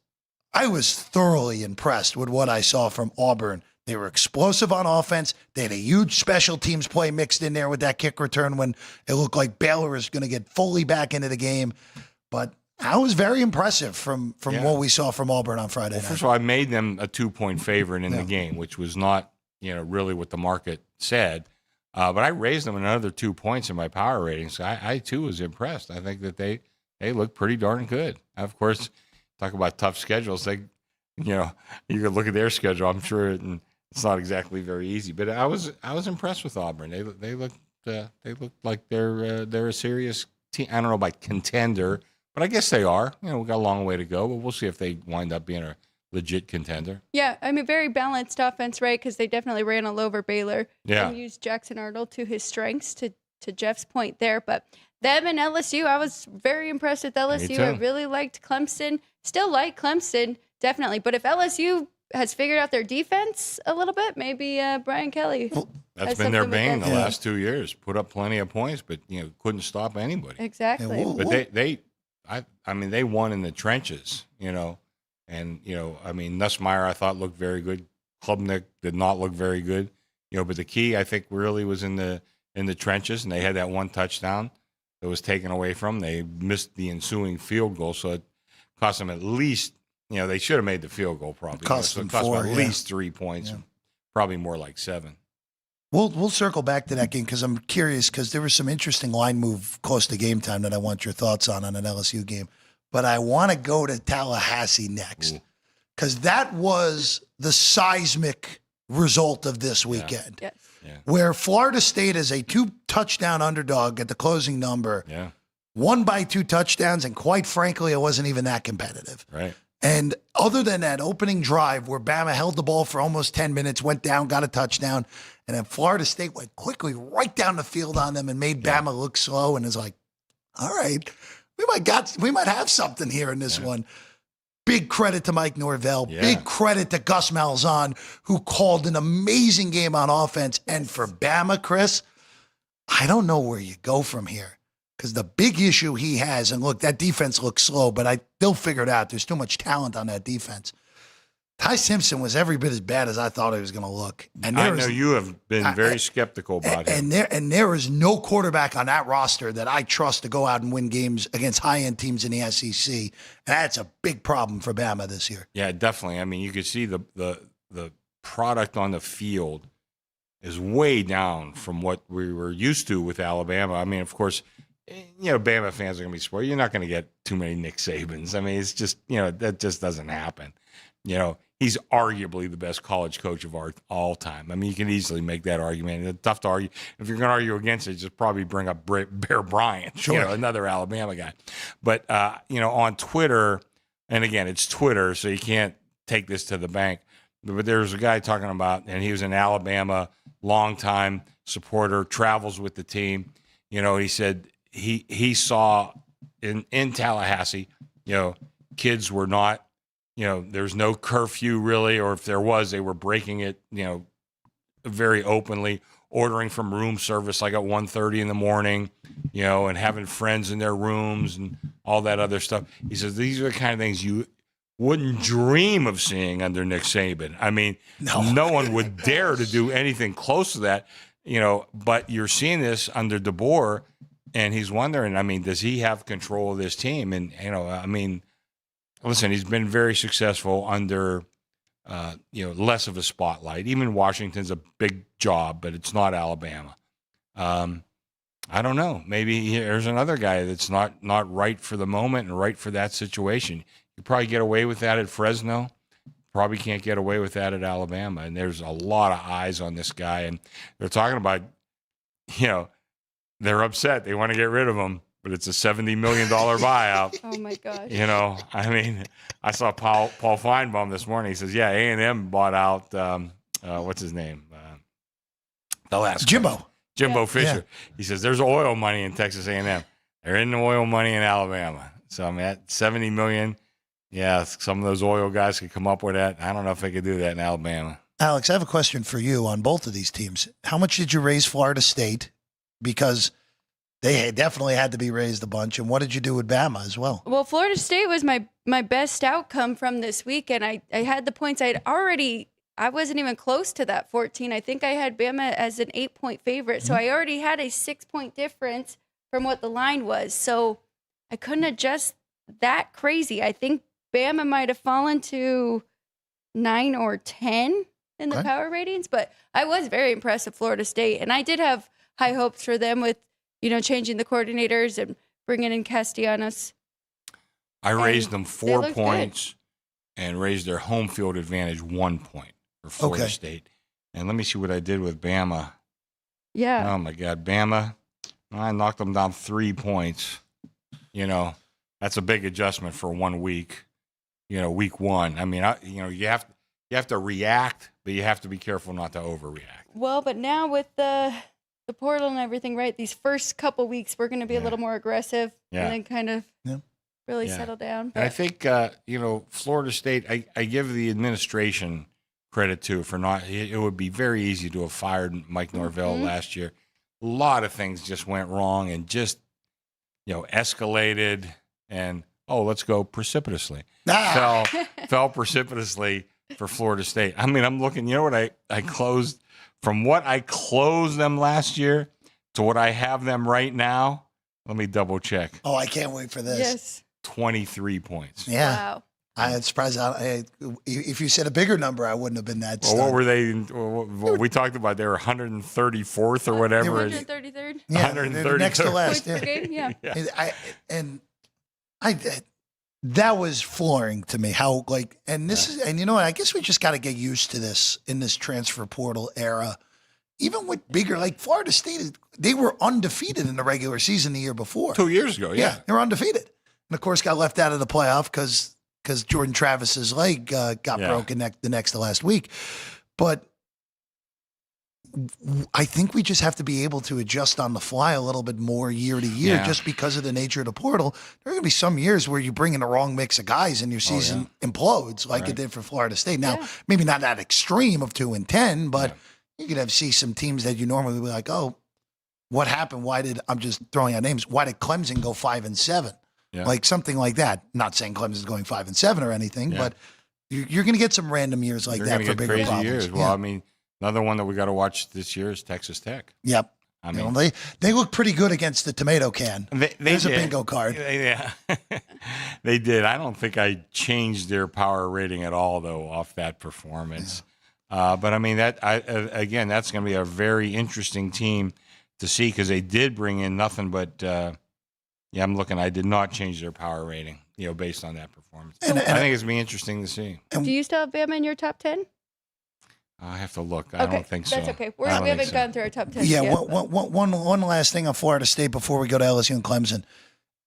thoroughly impressed with what I saw from Auburn. They were explosive on offense. They had a huge special teams play mixed in there with that kick return when it looked like Baylor is going to get fully back into the game. But I was very impressive from what we saw from Auburn on Friday night. First of all, I made them a 2-point favorite in the game, which was not really what the market said. But I raised them another 2 points in my power rating. So I too was impressed. I think that they look pretty darn good. Of course, talk about tough schedules. You can look at their schedule. I'm sure it's not exactly very easy, but I was impressed with Auburn. They looked like they're a serious team. I don't know about contender, but I guess they are. We got a long way to go, but we'll see if they wind up being a legit contender. Yeah, I mean, very balanced offense, right? Because they definitely ran all over Baylor and used Jackson Arnold to his strengths. To Jeff's point there, but them and LSU, I was very impressed with LSU. I really liked Clemson. Still like Clemson, definitely. But if LSU has figured out their defense a little bit, maybe Brian Kelly. That's been their bane the last 2 years. Put up plenty of points, but couldn't stop anybody. Exactly. But they won in the trenches, and Nussmeier I thought looked very good. Klubnik did not look very good, but the key I think really was in the trenches, and they had that one touchdown that was taken away from them. They missed the ensuing field goal, so it cost them at least. They should have made the field goal probably. Cost them 4, at least 3 points, probably more like 7. We'll circle back to that game because I'm curious because there was some interesting line move close to game time that I want your thoughts on an LSU game. But I want to go to Tallahassee next because that was the seismic result of this weekend. Yes. Yeah. Where Florida State is a 2-touchdown underdog at the closing number, won by 2 touchdowns, and quite frankly, it wasn't even that competitive. Right. And other than that opening drive where Bama held the ball for almost 10 minutes, went down, got a touchdown, and then Florida State went quickly right down the field on them and made Bama look slow and is like, all right, we might have something here in this one. Big credit to Mike Norvell. Big credit to Gus Malzahn, who called an amazing game on offense. And for Bama, Chris, I don't know where you go from here. Because the big issue he has, and look, that defense looks slow, but they'll figure it out. There's too much talent on that defense. Ty Simpson was every bit as bad as I thought he was going to look. And I know you have been very skeptical about him. And there is no quarterback on that roster that I trust to go out and win games against high-end teams in the SEC. And that's a big problem for Bama this year. Yeah, definitely. I mean, you could see the product on the field is way down from what we were used to with Alabama. I mean, of course, Bama fans are going to be spoiled. You're not going to get too many Nick Sabans. I mean, it's just, that just doesn't happen. He's arguably the best college coach of all time. I mean, you can easily make that argument. It's tough to argue. If you're going to argue against it, just probably bring up Bear Bryant, sure. Another Alabama guy. But, on Twitter, and again, it's Twitter, so you can't take this to the bank. But there's a guy talking about, and he was an Alabama longtime supporter, travels with the team. He said he saw in Tallahassee, kids were not, there's no curfew really, or if there was, they were breaking it, very openly, ordering from room service like at 1:30 in the morning, and having friends in their rooms and all that other stuff. He says these are the kind of things you wouldn't dream of seeing under Nick Saban. I mean, no one would dare to do anything close to that, but you're seeing this under DeBoer, and he's wondering, I mean, does he have control of this team? And, listen, he's been very successful under, less of a spotlight. Even Washington's a big job, but it's not Alabama. I don't know. Maybe there's another guy that's not right for the moment and right for that situation. You probably get away with that at Fresno. Probably can't get away with that at Alabama. And there's a lot of eyes on this guy. And they're talking about, they're upset. They want to get rid of him. But it's a $70 million buyout. Oh, my gosh. I mean, I saw Paul Feinbaum this morning. He says, yeah, A&M bought out, what's his name? The last Jimbo. Jimbo Fisher. Yeah. He says, there's oil money in Texas A&M. There isn't oil money in Alabama. So, I mean, that $70 million, yeah, some of those oil guys could come up with that. I don't know if they could do that in Alabama. Alex, I have a question for you on both of these teams. How much did you raise Florida State? Because they definitely had to be raised a bunch. And what did you do with Bama as well? Well, Florida State was my best outcome from this week. And I had the points I wasn't even close to that 14. I think I had Bama as an 8-point favorite. So I already had a 6-point difference from what the line was. So I couldn't adjust that crazy. I think Bama might have fallen to 9 or 10 in the power ratings. But I was very impressed with Florida State. And I did have high hopes for them with, changing the coordinators and bringing in Castellanos. I raised them 4 points and raised their home field advantage 1 point for Florida State. And let me see what I did with Bama. Yeah. Oh, my God. Bama, I knocked them down 3 points. That's a big adjustment for 1 week, week one. I mean, you have to react, but you have to be careful not to overreact. Well, but now with the portal and everything, right? These first couple weeks, we're going to be a little more aggressive and then kind of really settle down. But. And I think, Florida State, I give the administration credit too for not, it would be very easy to have fired Mike Norvell last year. A lot of things just went wrong and just, escalated and, let's go precipitously. Fell precipitously for Florida State. I mean, I'm looking, what I closed. From what I closed them last year to what I have them right now, let me double check. Oh, I can't wait for this. Yes. 23 points. Yeah. Wow. I'm surprised. If you said a bigger number, I wouldn't have been that stunned. Well, what were they? What we talked about, they were 134th or whatever. 133rd? Yeah, 133rd. Next to last. Points per game, yeah. That was flooring to me. How this is, and I guess we just got to get used to this in this transfer portal era. Even with bigger, like Florida State, they were undefeated in the regular season the year before. 2 years ago, yeah. They were undefeated, and of course got left out of the playoff because Jordan Travis's leg got broken the next to last week. But I think we just have to be able to adjust on the fly a little bit more year to year, just because of the nature of the portal. There are going to be some years where you bring in the wrong mix of guys and your season implodes like it did for Florida State. Now, maybe not that extreme of 2-10, but you could see some teams that you normally would be like, oh, what happened? I'm just throwing out names. Why did Clemson go 5-7? Yeah. Like something like that. Not saying Clemson's going 5-7 or anything, but You're going to get some random years like You're that gonna for get bigger crazy problems. years. Well, I mean, another one that we got to watch this year is Texas Tech. Yep. I mean, they look pretty good against the tomato can. There's a bingo card. Yeah, they did. I don't think I changed their power rating at all, though, off that performance. Yeah. But I mean, again, that's going to be a very interesting team to see because they did bring in nothing but. I'm looking. I did not change their power rating, based on that performance. I think it's going to be interesting to see. Do you still have Bama in your top 10? I have to look. I don't think so. That's okay. We haven't gone through our top 10 Yeah, yet. one last thing on Florida State before we go to LSU and Clemson.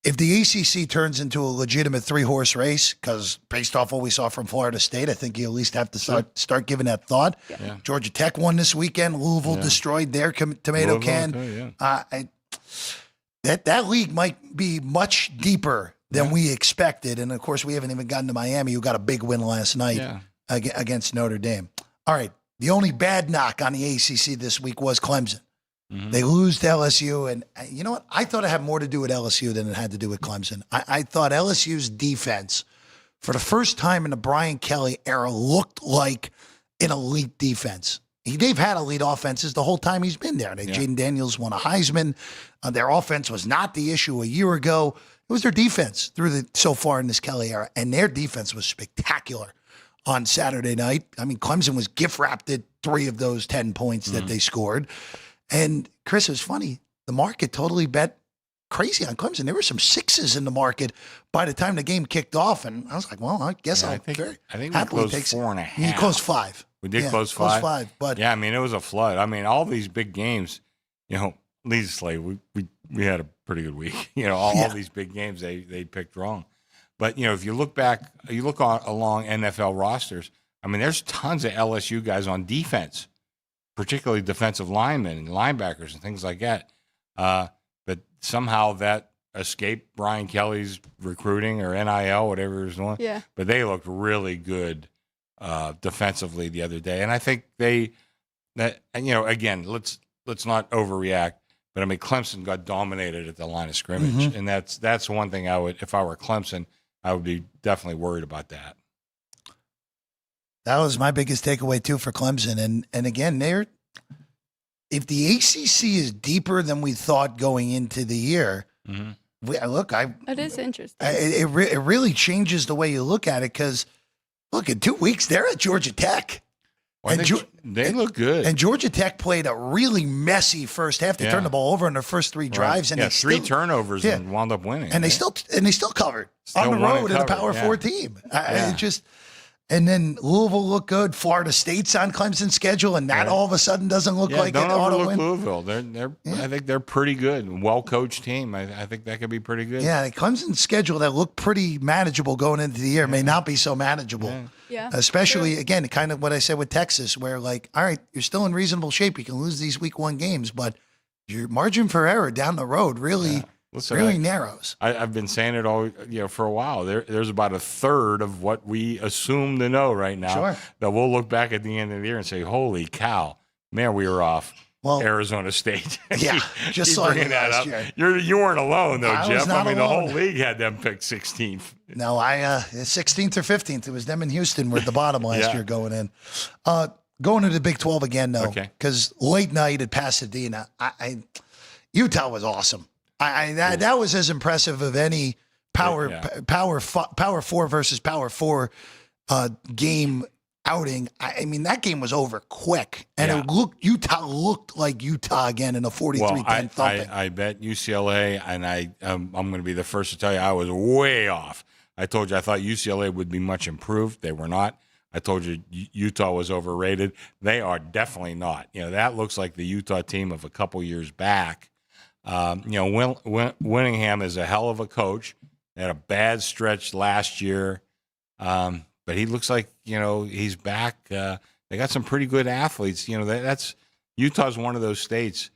If the ACC turns into a legitimate 3-horse race, because based off what we saw from Florida State, I think you at least have to start giving that thought. Yeah. Georgia Tech won this weekend. Louisville destroyed their tomato can. Too, That league might be much deeper than we expected. And, of course, we haven't even gotten to Miami, who got a big win last night against Notre Dame. All right. The only bad knock on the ACC this week was Clemson. Mm-hmm. They lose to LSU. And you know what? I thought it had more to do with LSU than it had to do with Clemson. I thought LSU's defense, for the first time in the Brian Kelly era, looked like an elite defense. They've had elite offenses the whole time he's been there. Jaden Daniels won a Heisman. Their offense was not the issue a year ago. It was their defense so far in this Kelly era, and their defense was spectacular on Saturday night. I mean, Clemson was gift-wrapped at 3 of those 10 points that they scored. And, Chris, it was funny. The market totally bet crazy on Clemson. There were some 6s in the market by the time the game kicked off, and I was like, well, I guess I think we happily closed 4.5. You closed 5. We did close 5. Close 5, but yeah, I mean, it was a flood. I mean, all these big games, needless to say, we had a pretty good week. All these big games they picked wrong. But if you look back, along NFL rosters. I mean, there's tons of LSU guys on defense, particularly defensive linemen and linebackers and things like that. But somehow that escaped Brian Kelly's recruiting or NIL, whatever he was doing. Yeah. But they looked really good defensively the other day, and I think again, let's not overreact. But I mean, Clemson got dominated at the line of scrimmage, and that's one thing I would, if I were Clemson, I would be definitely worried about that. That was my biggest takeaway too for Clemson, and again, if the ACC is deeper than we thought going into the year, That is interesting. It really changes the way you look at it because, look, in 2 weeks they're at Georgia Tech. Well, they look good. And Georgia Tech played a really messy first half. They turned the ball over in their first 3 drives, and they 3 turnovers and wound up winning. And they still covered on the road at a Power 4 team. And then Louisville looked good. Florida State's on Clemson's schedule, and that all of a sudden doesn't look like an auto win. Louisville. I think they're pretty good. Well-coached team. I think that could be pretty good. Yeah, Clemson's schedule that looked pretty manageable going into the year may not be so manageable. Yeah. Especially, again, kind of what I said with Texas, where all right, you're still in reasonable shape. You can lose these week 1 games, but your margin for error down the road really narrows. I've been saying it all, for a while. There's about a third of what we assume to know right now that we'll look back at the end of the year and say, "Holy cow, man, we were off." Well, Arizona State. Yeah, just saw bringing that up. You weren't alone though, Jeff. I mean, the whole league had them picked 16th. No, 16th or 15th. It was them in Houston were at the bottom last year going in. Going to the Big 12 again though, because late night at Pasadena, Utah was awesome. That was as impressive of any power 4 versus Power 4 game outing. I mean, that game was over quick, and Utah looked like Utah again in a 43-10 thumping. I bet UCLA, and I'm going to be the first to tell you I was way off. I told you I thought UCLA would be much improved. They were not. I told you Utah was overrated. They are definitely not. That looks like the Utah team of a couple years back. Winningham is a hell of a coach. They had a bad stretch last year. But he looks like, he's back. They got some pretty good athletes. That's Utah's one of those states.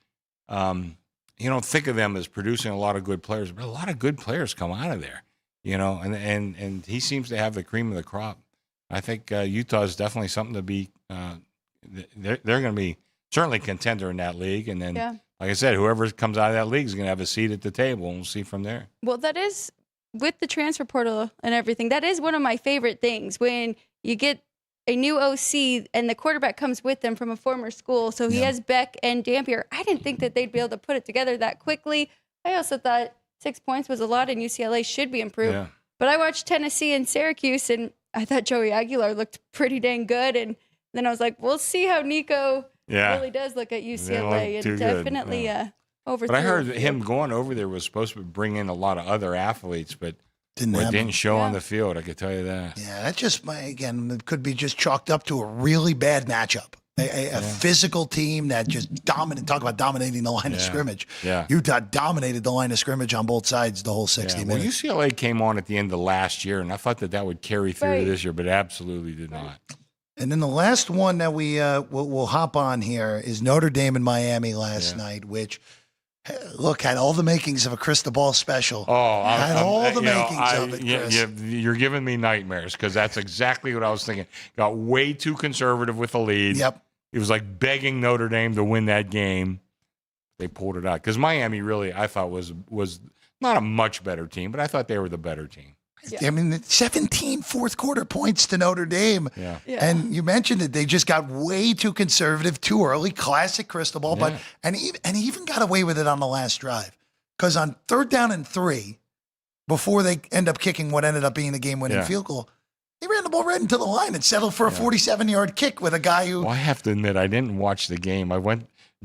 You don't think of them as producing a lot of good players, but a lot of good players come out of there, and he seems to have the cream of the crop. I think Utah is definitely something to be, they're going to be certainly contender in that league. And then, like I said, whoever comes out of that league is going to have a seat at the table, and we'll see from there. Well, that is, with the transfer portal and everything, that is one of my favorite things when you get a new OC and the quarterback comes with them from a former school. So he has Beck and Dampier. I didn't think that they'd be able to put it together that quickly. I also thought 6 points was a lot and UCLA should be improved. Yeah. But I watched Tennessee and Syracuse and I thought Joey Aguilar looked pretty dang good. And then I was like, we'll see how Nico really does look at UCLA. And definitely overthrew. But I heard him going over there was supposed to bring in a lot of other athletes, but didn't show on the field, I could tell you that. Yeah, that just, again, it could be just chalked up to a really bad matchup. A physical team that just talk about dominating the line of scrimmage. Yeah. Utah dominated the line of scrimmage on both sides the whole 60 minutes. Well, UCLA came on at the end of last year, and I thought that would carry through to this year, but absolutely did not. And then the last one that we'll hop on here is Notre Dame and Miami last night, which – look, had all the makings of a Cristobal special. Had all the makings of it, Chris. You're giving me nightmares because that's exactly what I was thinking. Got way too conservative with the lead. Yep. It was like begging Notre Dame to win that game. They pulled it out because Miami really, I thought, was not a much better team, but I thought they were the better team. I mean, 17 fourth-quarter points to Notre Dame. Yeah. And you mentioned it. They just got way too conservative, too early. Classic Cristobal. But and he even got away with it on the last drive. Because on 3rd down and 3, before they end up kicking what ended up being the game-winning field goal, they ran the ball right into the line and settled for a 47-yard kick with a guy who... Well, I have to admit, I didn't watch the game.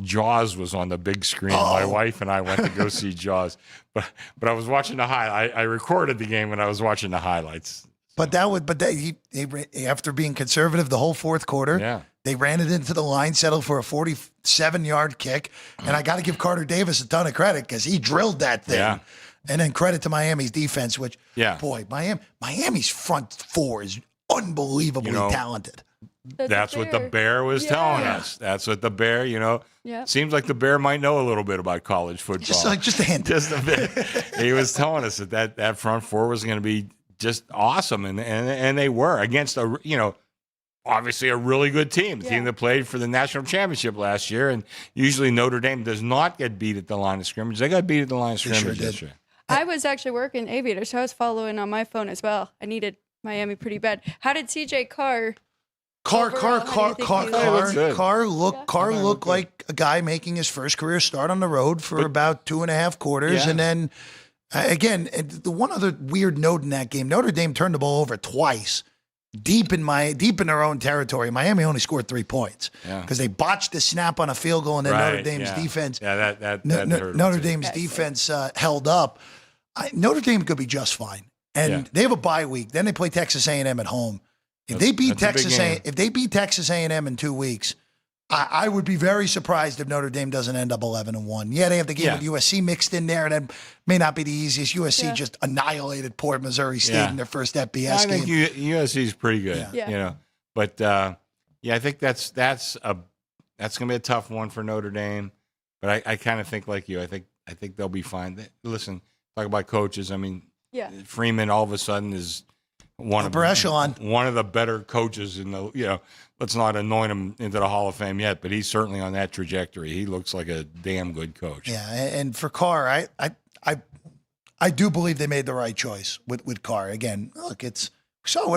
Jaws was on the big screen. My wife and I went to go see Jaws, but I was watching the I recorded the game when I was watching the highlights. But after being conservative the whole fourth quarter, they ran it into the line, settled for a 47-yard kick, and I got to give Carter Davis a ton of credit because he drilled that thing. Yeah. And then credit to Miami's defense, which boy, Miami's front four is unbelievably talented. That's what the Bear was telling us. That's what the Bear, seems like the Bear might know a little bit about college football. Just a hint. Just a bit. He was telling us that front four was going to be just awesome. And they were against obviously a really good team, the team that played for the national championship last year. And usually Notre Dame does not get beat at the line of scrimmage. They got beat at the line of scrimmage this year. I was actually working Aviator, so I was following on my phone as well. I needed Miami pretty bad. How did CJ Carr looked like a guy making his first career start on the road for about 2.5 quarters. And then, again, the one other weird note in that game, Notre Dame turned the ball over twice, deep in their own territory. Miami only scored 3 points because they botched the snap on a field goal, and then Notre Dame's defense. Yeah, that Notre Dame's defense held up. Notre Dame could be just fine, and they have a bye week. Then they play Texas A&M at home. If they beat Texas A&M in 2 weeks, I would be very surprised if Notre Dame doesn't end up 11-1. Yeah, they have the game with USC mixed in there, and that may not be the easiest. USC just annihilated Port Missouri State in their first FBS game. I think USC is pretty good. But I think that's going to be a tough one for Notre Dame. But I kind of think like you. I think they'll be fine. Listen, talk about coaches. I mean, Freeman all of a sudden is one of the better coaches in the, let's not anoint him into the Hall of Fame yet, but he's certainly on that trajectory. He looks like a damn good coach. Yeah, and for Carr, I do believe they made the right choice with Carr. Again, look, with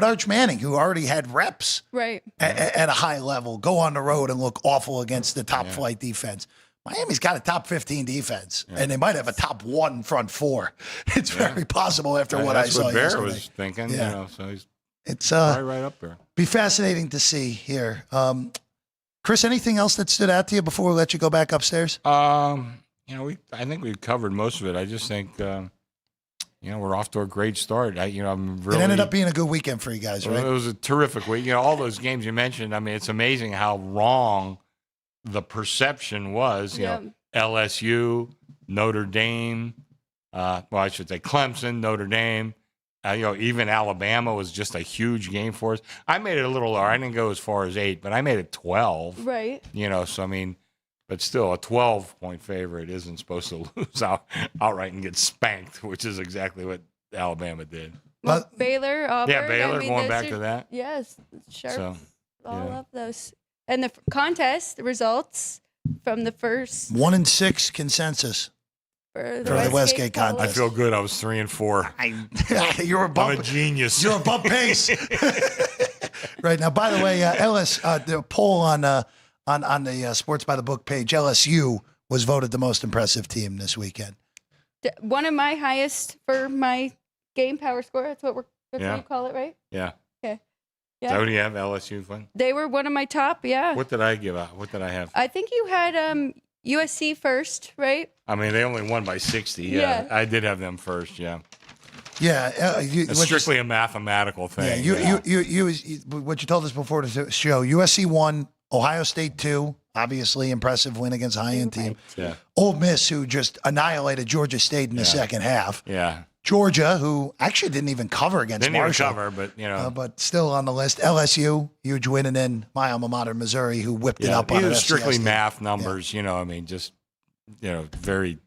Arch Manning, who already had reps at a high level, go on the road and look awful against the top flight defense. Miami's got a top 15 defense, and they might have a top 1 front four. It's very possible after what I saw yesterday. That's what Bear was thinking, so it's probably right up there. Be fascinating to see here. Chris, anything else that stood out to you before we let you go back upstairs? I think we've covered most of it. I just think, we're off to a great start. It ended up being a good weekend for you guys, right? It was a terrific week. all those games you mentioned, I mean, it's amazing how wrong the perception was, LSU, Notre Dame, I should say Clemson, Notre Dame, even Alabama was just a huge game for us. I made it a little lower. I didn't go as far as 8, but I made it 12. Right. So I mean, but still a 12-point favorite isn't supposed to lose outright and get spanked, which is exactly what Alabama did. Well, Baylor, Auburn. Yeah, Baylor, going back to that. Yes, sharp. All of those. And the contest results from the first 1-6 consensus for the Westgate contest. I feel good. I was 3-4. I'm a genius. You're above pace. Right now, by the way, the poll on the Sports by the Book page, LSU was voted the most impressive team this weekend. One of my highest for my game power score. That's what you call it, right? Yeah. Okay. Yeah. So do you have LSU one? They were one of my top. Yeah. What did I give out? What did I have? I think you had USC first, right? I mean, they only won by 60. Yeah. I did have them first. Yeah. Yeah, it's strictly a mathematical thing. Yeah, you what you told us before the show. USC 1, Ohio State 2, obviously impressive win against a high-end team. Yeah. Ole Miss, who just annihilated Georgia State in the second half. Yeah. Georgia, who actually didn't even cover against Marshall. Didn't even cover, but but still on the list. LSU, huge win, and then my alma mater, Missouri, who whipped it up on it. Strictly math numbers, I mean, just very,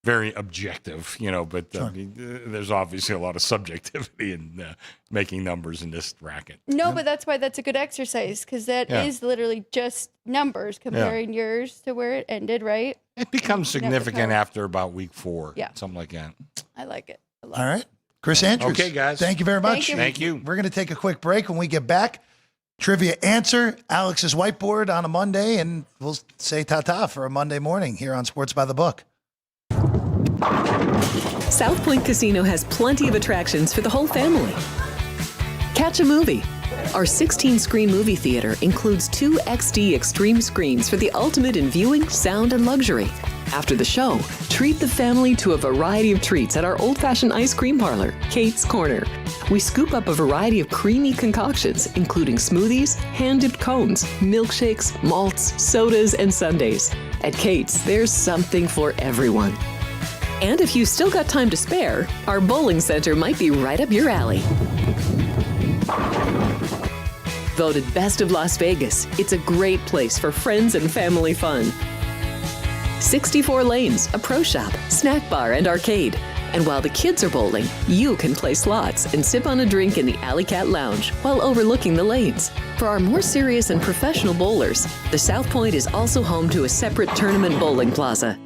very objective, but Sure. I mean, there's obviously a lot of subjectivity in making numbers in this racket. No, but that's why that's a good exercise, because that is literally just numbers comparing yours to where it ended, right? It becomes significant after about week 4, something like that. I like it. All right. Chris Andrews. Okay, guys. Thank you very much. Thank you. We're going to take a quick break. When we get back, trivia answer, Alex's whiteboard on a Monday, and we'll say ta-ta for a Monday morning here on Sports by the Book. South Point Casino has plenty of attractions for the whole family. Catch a movie. Our 16-screen movie theater includes 2 XD Extreme screens for the ultimate in viewing, sound, and luxury. After the show, treat the family to a variety of treats at our old-fashioned ice cream parlor, Kate's Corner. We scoop up a variety of creamy concoctions, including smoothies, hand-dipped cones, milkshakes, malts, sodas, and sundaes. At Kate's, there's something for everyone. And if you've still got time to spare, our bowling center might be right up your alley. Voted Best of Las Vegas, it's a great place for friends and family fun. 64 lanes, a pro shop, snack bar, and arcade. And while the kids are bowling, you can play slots and sip on a drink in the Alley Cat Lounge while overlooking the lanes. For our more serious and professional bowlers, the South Point is also home to a separate tournament bowling plaza.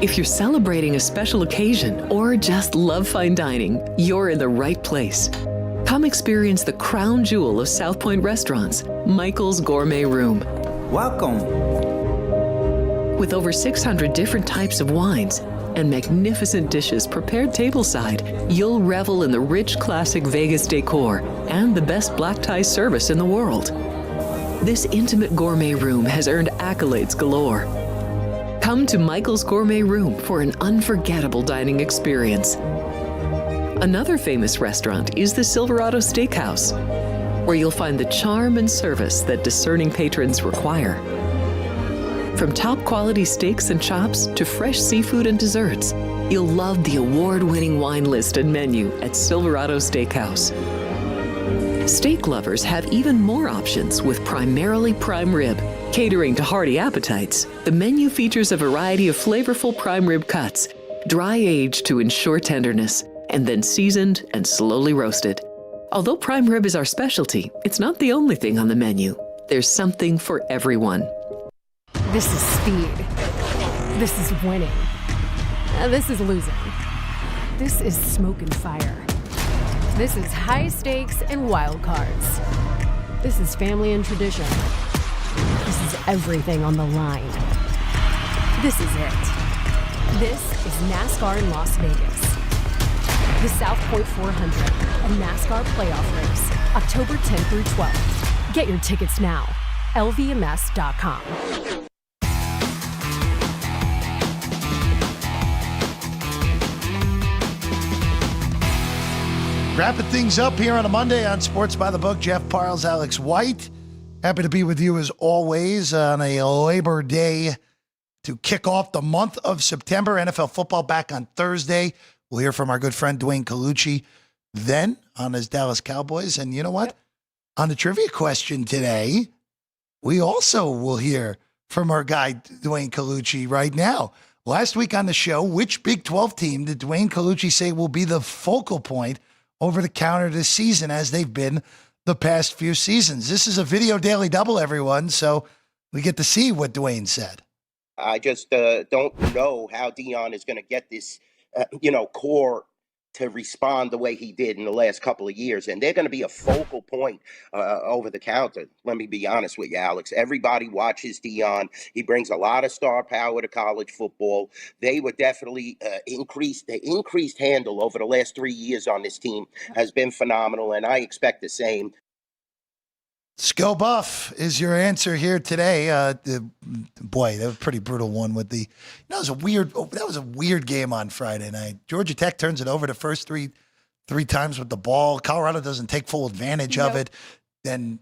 If you're celebrating a special occasion or just love fine dining, you're in the right place. Come experience the crown jewel of South Point restaurants, Michael's Gourmet Room. Welcome. With over 600 different types of wines and magnificent dishes prepared tableside, you'll revel in the rich classic Vegas decor and the best black tie service in the world. This intimate gourmet room has earned accolades galore. Come to Michael's Gourmet Room for an unforgettable dining experience. Another famous restaurant is the Silverado Steakhouse, where you'll find the charm and service that discerning patrons require. From top quality steaks and chops to fresh seafood and desserts, you'll love the award-winning wine list and menu at Silverado Steakhouse. Steak lovers have even more options with primarily prime rib. Catering to hearty appetites, the menu features a variety of flavorful prime rib cuts, dry-aged to ensure tenderness, and then seasoned and slowly roasted. Although prime rib is our specialty, it's not the only thing on the menu. There's something for everyone. This is speed. This is winning. This is losing. This is smoke and fire. This is high stakes and wild cards. This is family and tradition. This is everything on the line. This is it. This is NASCAR in Las Vegas. The South Point 400, a NASCAR playoff race, October 10th through 12th. Get your tickets now. LVMS.com. Wrapping things up here on a Monday on Sports by the Book. Jeff Parles, Alex White. Happy to be with you as always on a Labor Day to kick off the month of September. NFL football back on Thursday. We'll hear from our good friend Dwayne Colucci then on his Dallas Cowboys. And you know what? On the trivia question today, we also will hear from our guy Dwayne Colucci right now. Last week on the show, which Big 12 team did Dwayne Colucci say will be the focal point over the counter this season as they've been the past few seasons? This is a video daily double, everyone, so we get to see what Dwayne said. I just don't know how Dion is going to get this, core to respond the way he did in the last couple of years. And they're going to be a focal point over the counter. Let me be honest with you, Alex. Everybody watches Deion. He brings a lot of star power to college football. They were definitely the increased handle over the last 3 years on this team has been phenomenal, and I expect the same. Skill Buff is your answer here today. Boy, that was a pretty brutal one with the. That was a weird game on Friday night. Georgia Tech turns it over the first three times with the ball. Colorado doesn't take full advantage of it. Then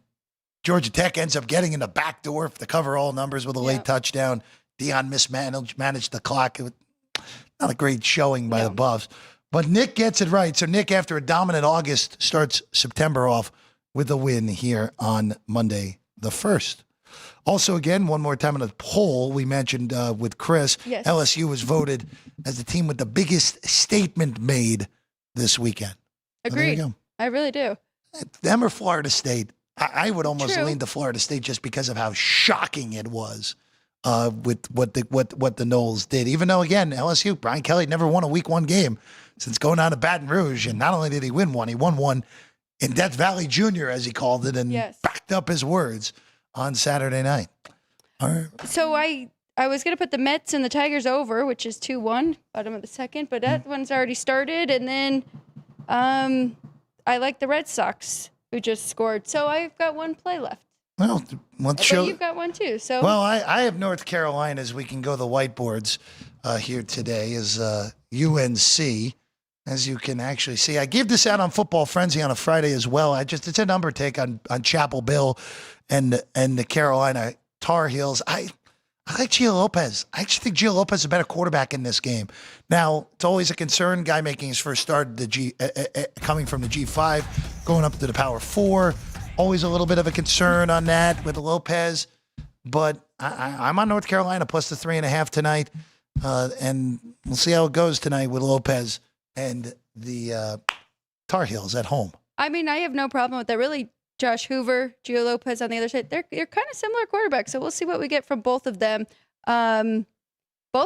Georgia Tech ends up getting in the back door to cover all numbers with a late touchdown. Deion managed the clock. It was not a great showing by the Buffs, but Nick gets it right. So Nick, after a dominant August, starts September off with a win here on Monday the 1st. Also, again, one more time in the poll we mentioned with Chris, LSU was voted as the team with the biggest statement made this weekend. Agreed. So I really do. Them or Florida State. I would almost lean to Florida State just because of how shocking it was with what the Noles did. Even though, again, LSU, Brian Kelly never won a week 1 game since going down to Baton Rouge. And not only did he win one, he won one in Death Valley Jr., as he called it, and backed up his words on Saturday night. All right. So I was going to put the Mets and the Tigers over, which is 2-1, bottom of the second, but that one's already started. And then I like the Red Sox, who just scored. So I've got one play left. Well, let's show. You've got one too. So well, I have North Carolina as we can go the whiteboards here today is UNC. As you can actually see, I gave this out on Football Frenzy on a Friday as well. It's a number take on Chapel Bill and the Carolina Tar Heels. I like Gio Lopez. I actually think Gio Lopez is a better quarterback in this game. Now, it's always a concern, guy making his first start coming from the G5, going up to the Power 4. Always a little bit of a concern on that with Lopez. But I'm on North Carolina plus the 3.5 tonight. And we'll see how it goes tonight with Lopez and the Tar Heels at home. I mean, I have no problem with that. Really, Josh Hoover, Gio Lopez on the other side, they're kind of similar quarterbacks. So we'll see what we get from both of them. Both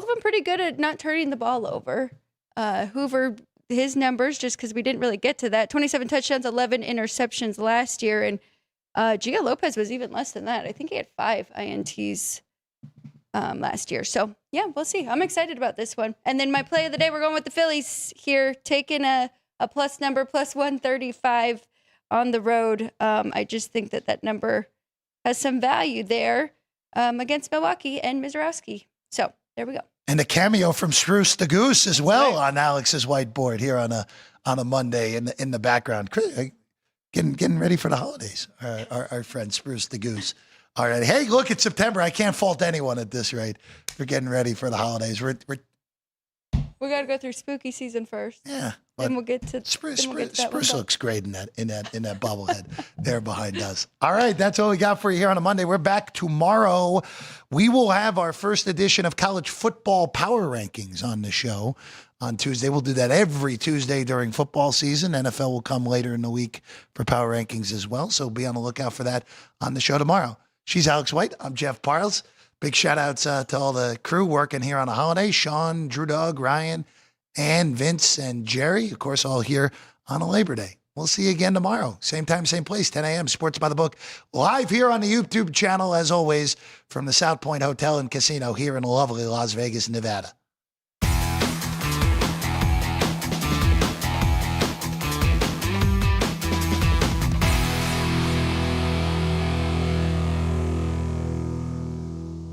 of them pretty good at not turning the ball over. Hoover, his numbers, just because we didn't really get to that, 27 touchdowns, 11 interceptions last year. And Gio Lopez was even less than that. I think he had 5 INTs last year. So, yeah, we'll see. I'm excited about this one. And then my play of the day, we're going with the Phillies here, taking a plus number, plus 135 on the road. I just think that number has some value there against Milwaukee and Mizorowski. So, there we go. And a cameo from Spruce the Goose as well on Alex's whiteboard here on a Monday in the background. Getting ready for the holidays, our friend Spruce the Goose. All right. Hey, look, it's September. I can't fault anyone at this rate. We're getting ready for the holidays. We got to go through spooky season first. Yeah. Then we'll get to Spruce looks great in that bobblehead there behind us. All right, that's all we got for you here on a Monday. We're back tomorrow. We will have our first edition of college football power rankings on the show on Tuesday. We'll do that every Tuesday during football season. NFL will come later in the week for power rankings as well. So be on the lookout for that on the show tomorrow. She's Alex White. I'm Jeff Parles. Big shout outs to all the crew working here on a holiday. Sean, Drew Dog, Ryan, and Vince and Jerry, of course, all here on a Labor Day. We'll see you again tomorrow. Same time, same place, 10 a.m. Sports by the Book. Live here on the YouTube channel, as always, from the South Point Hotel and Casino here in lovely Las Vegas, Nevada.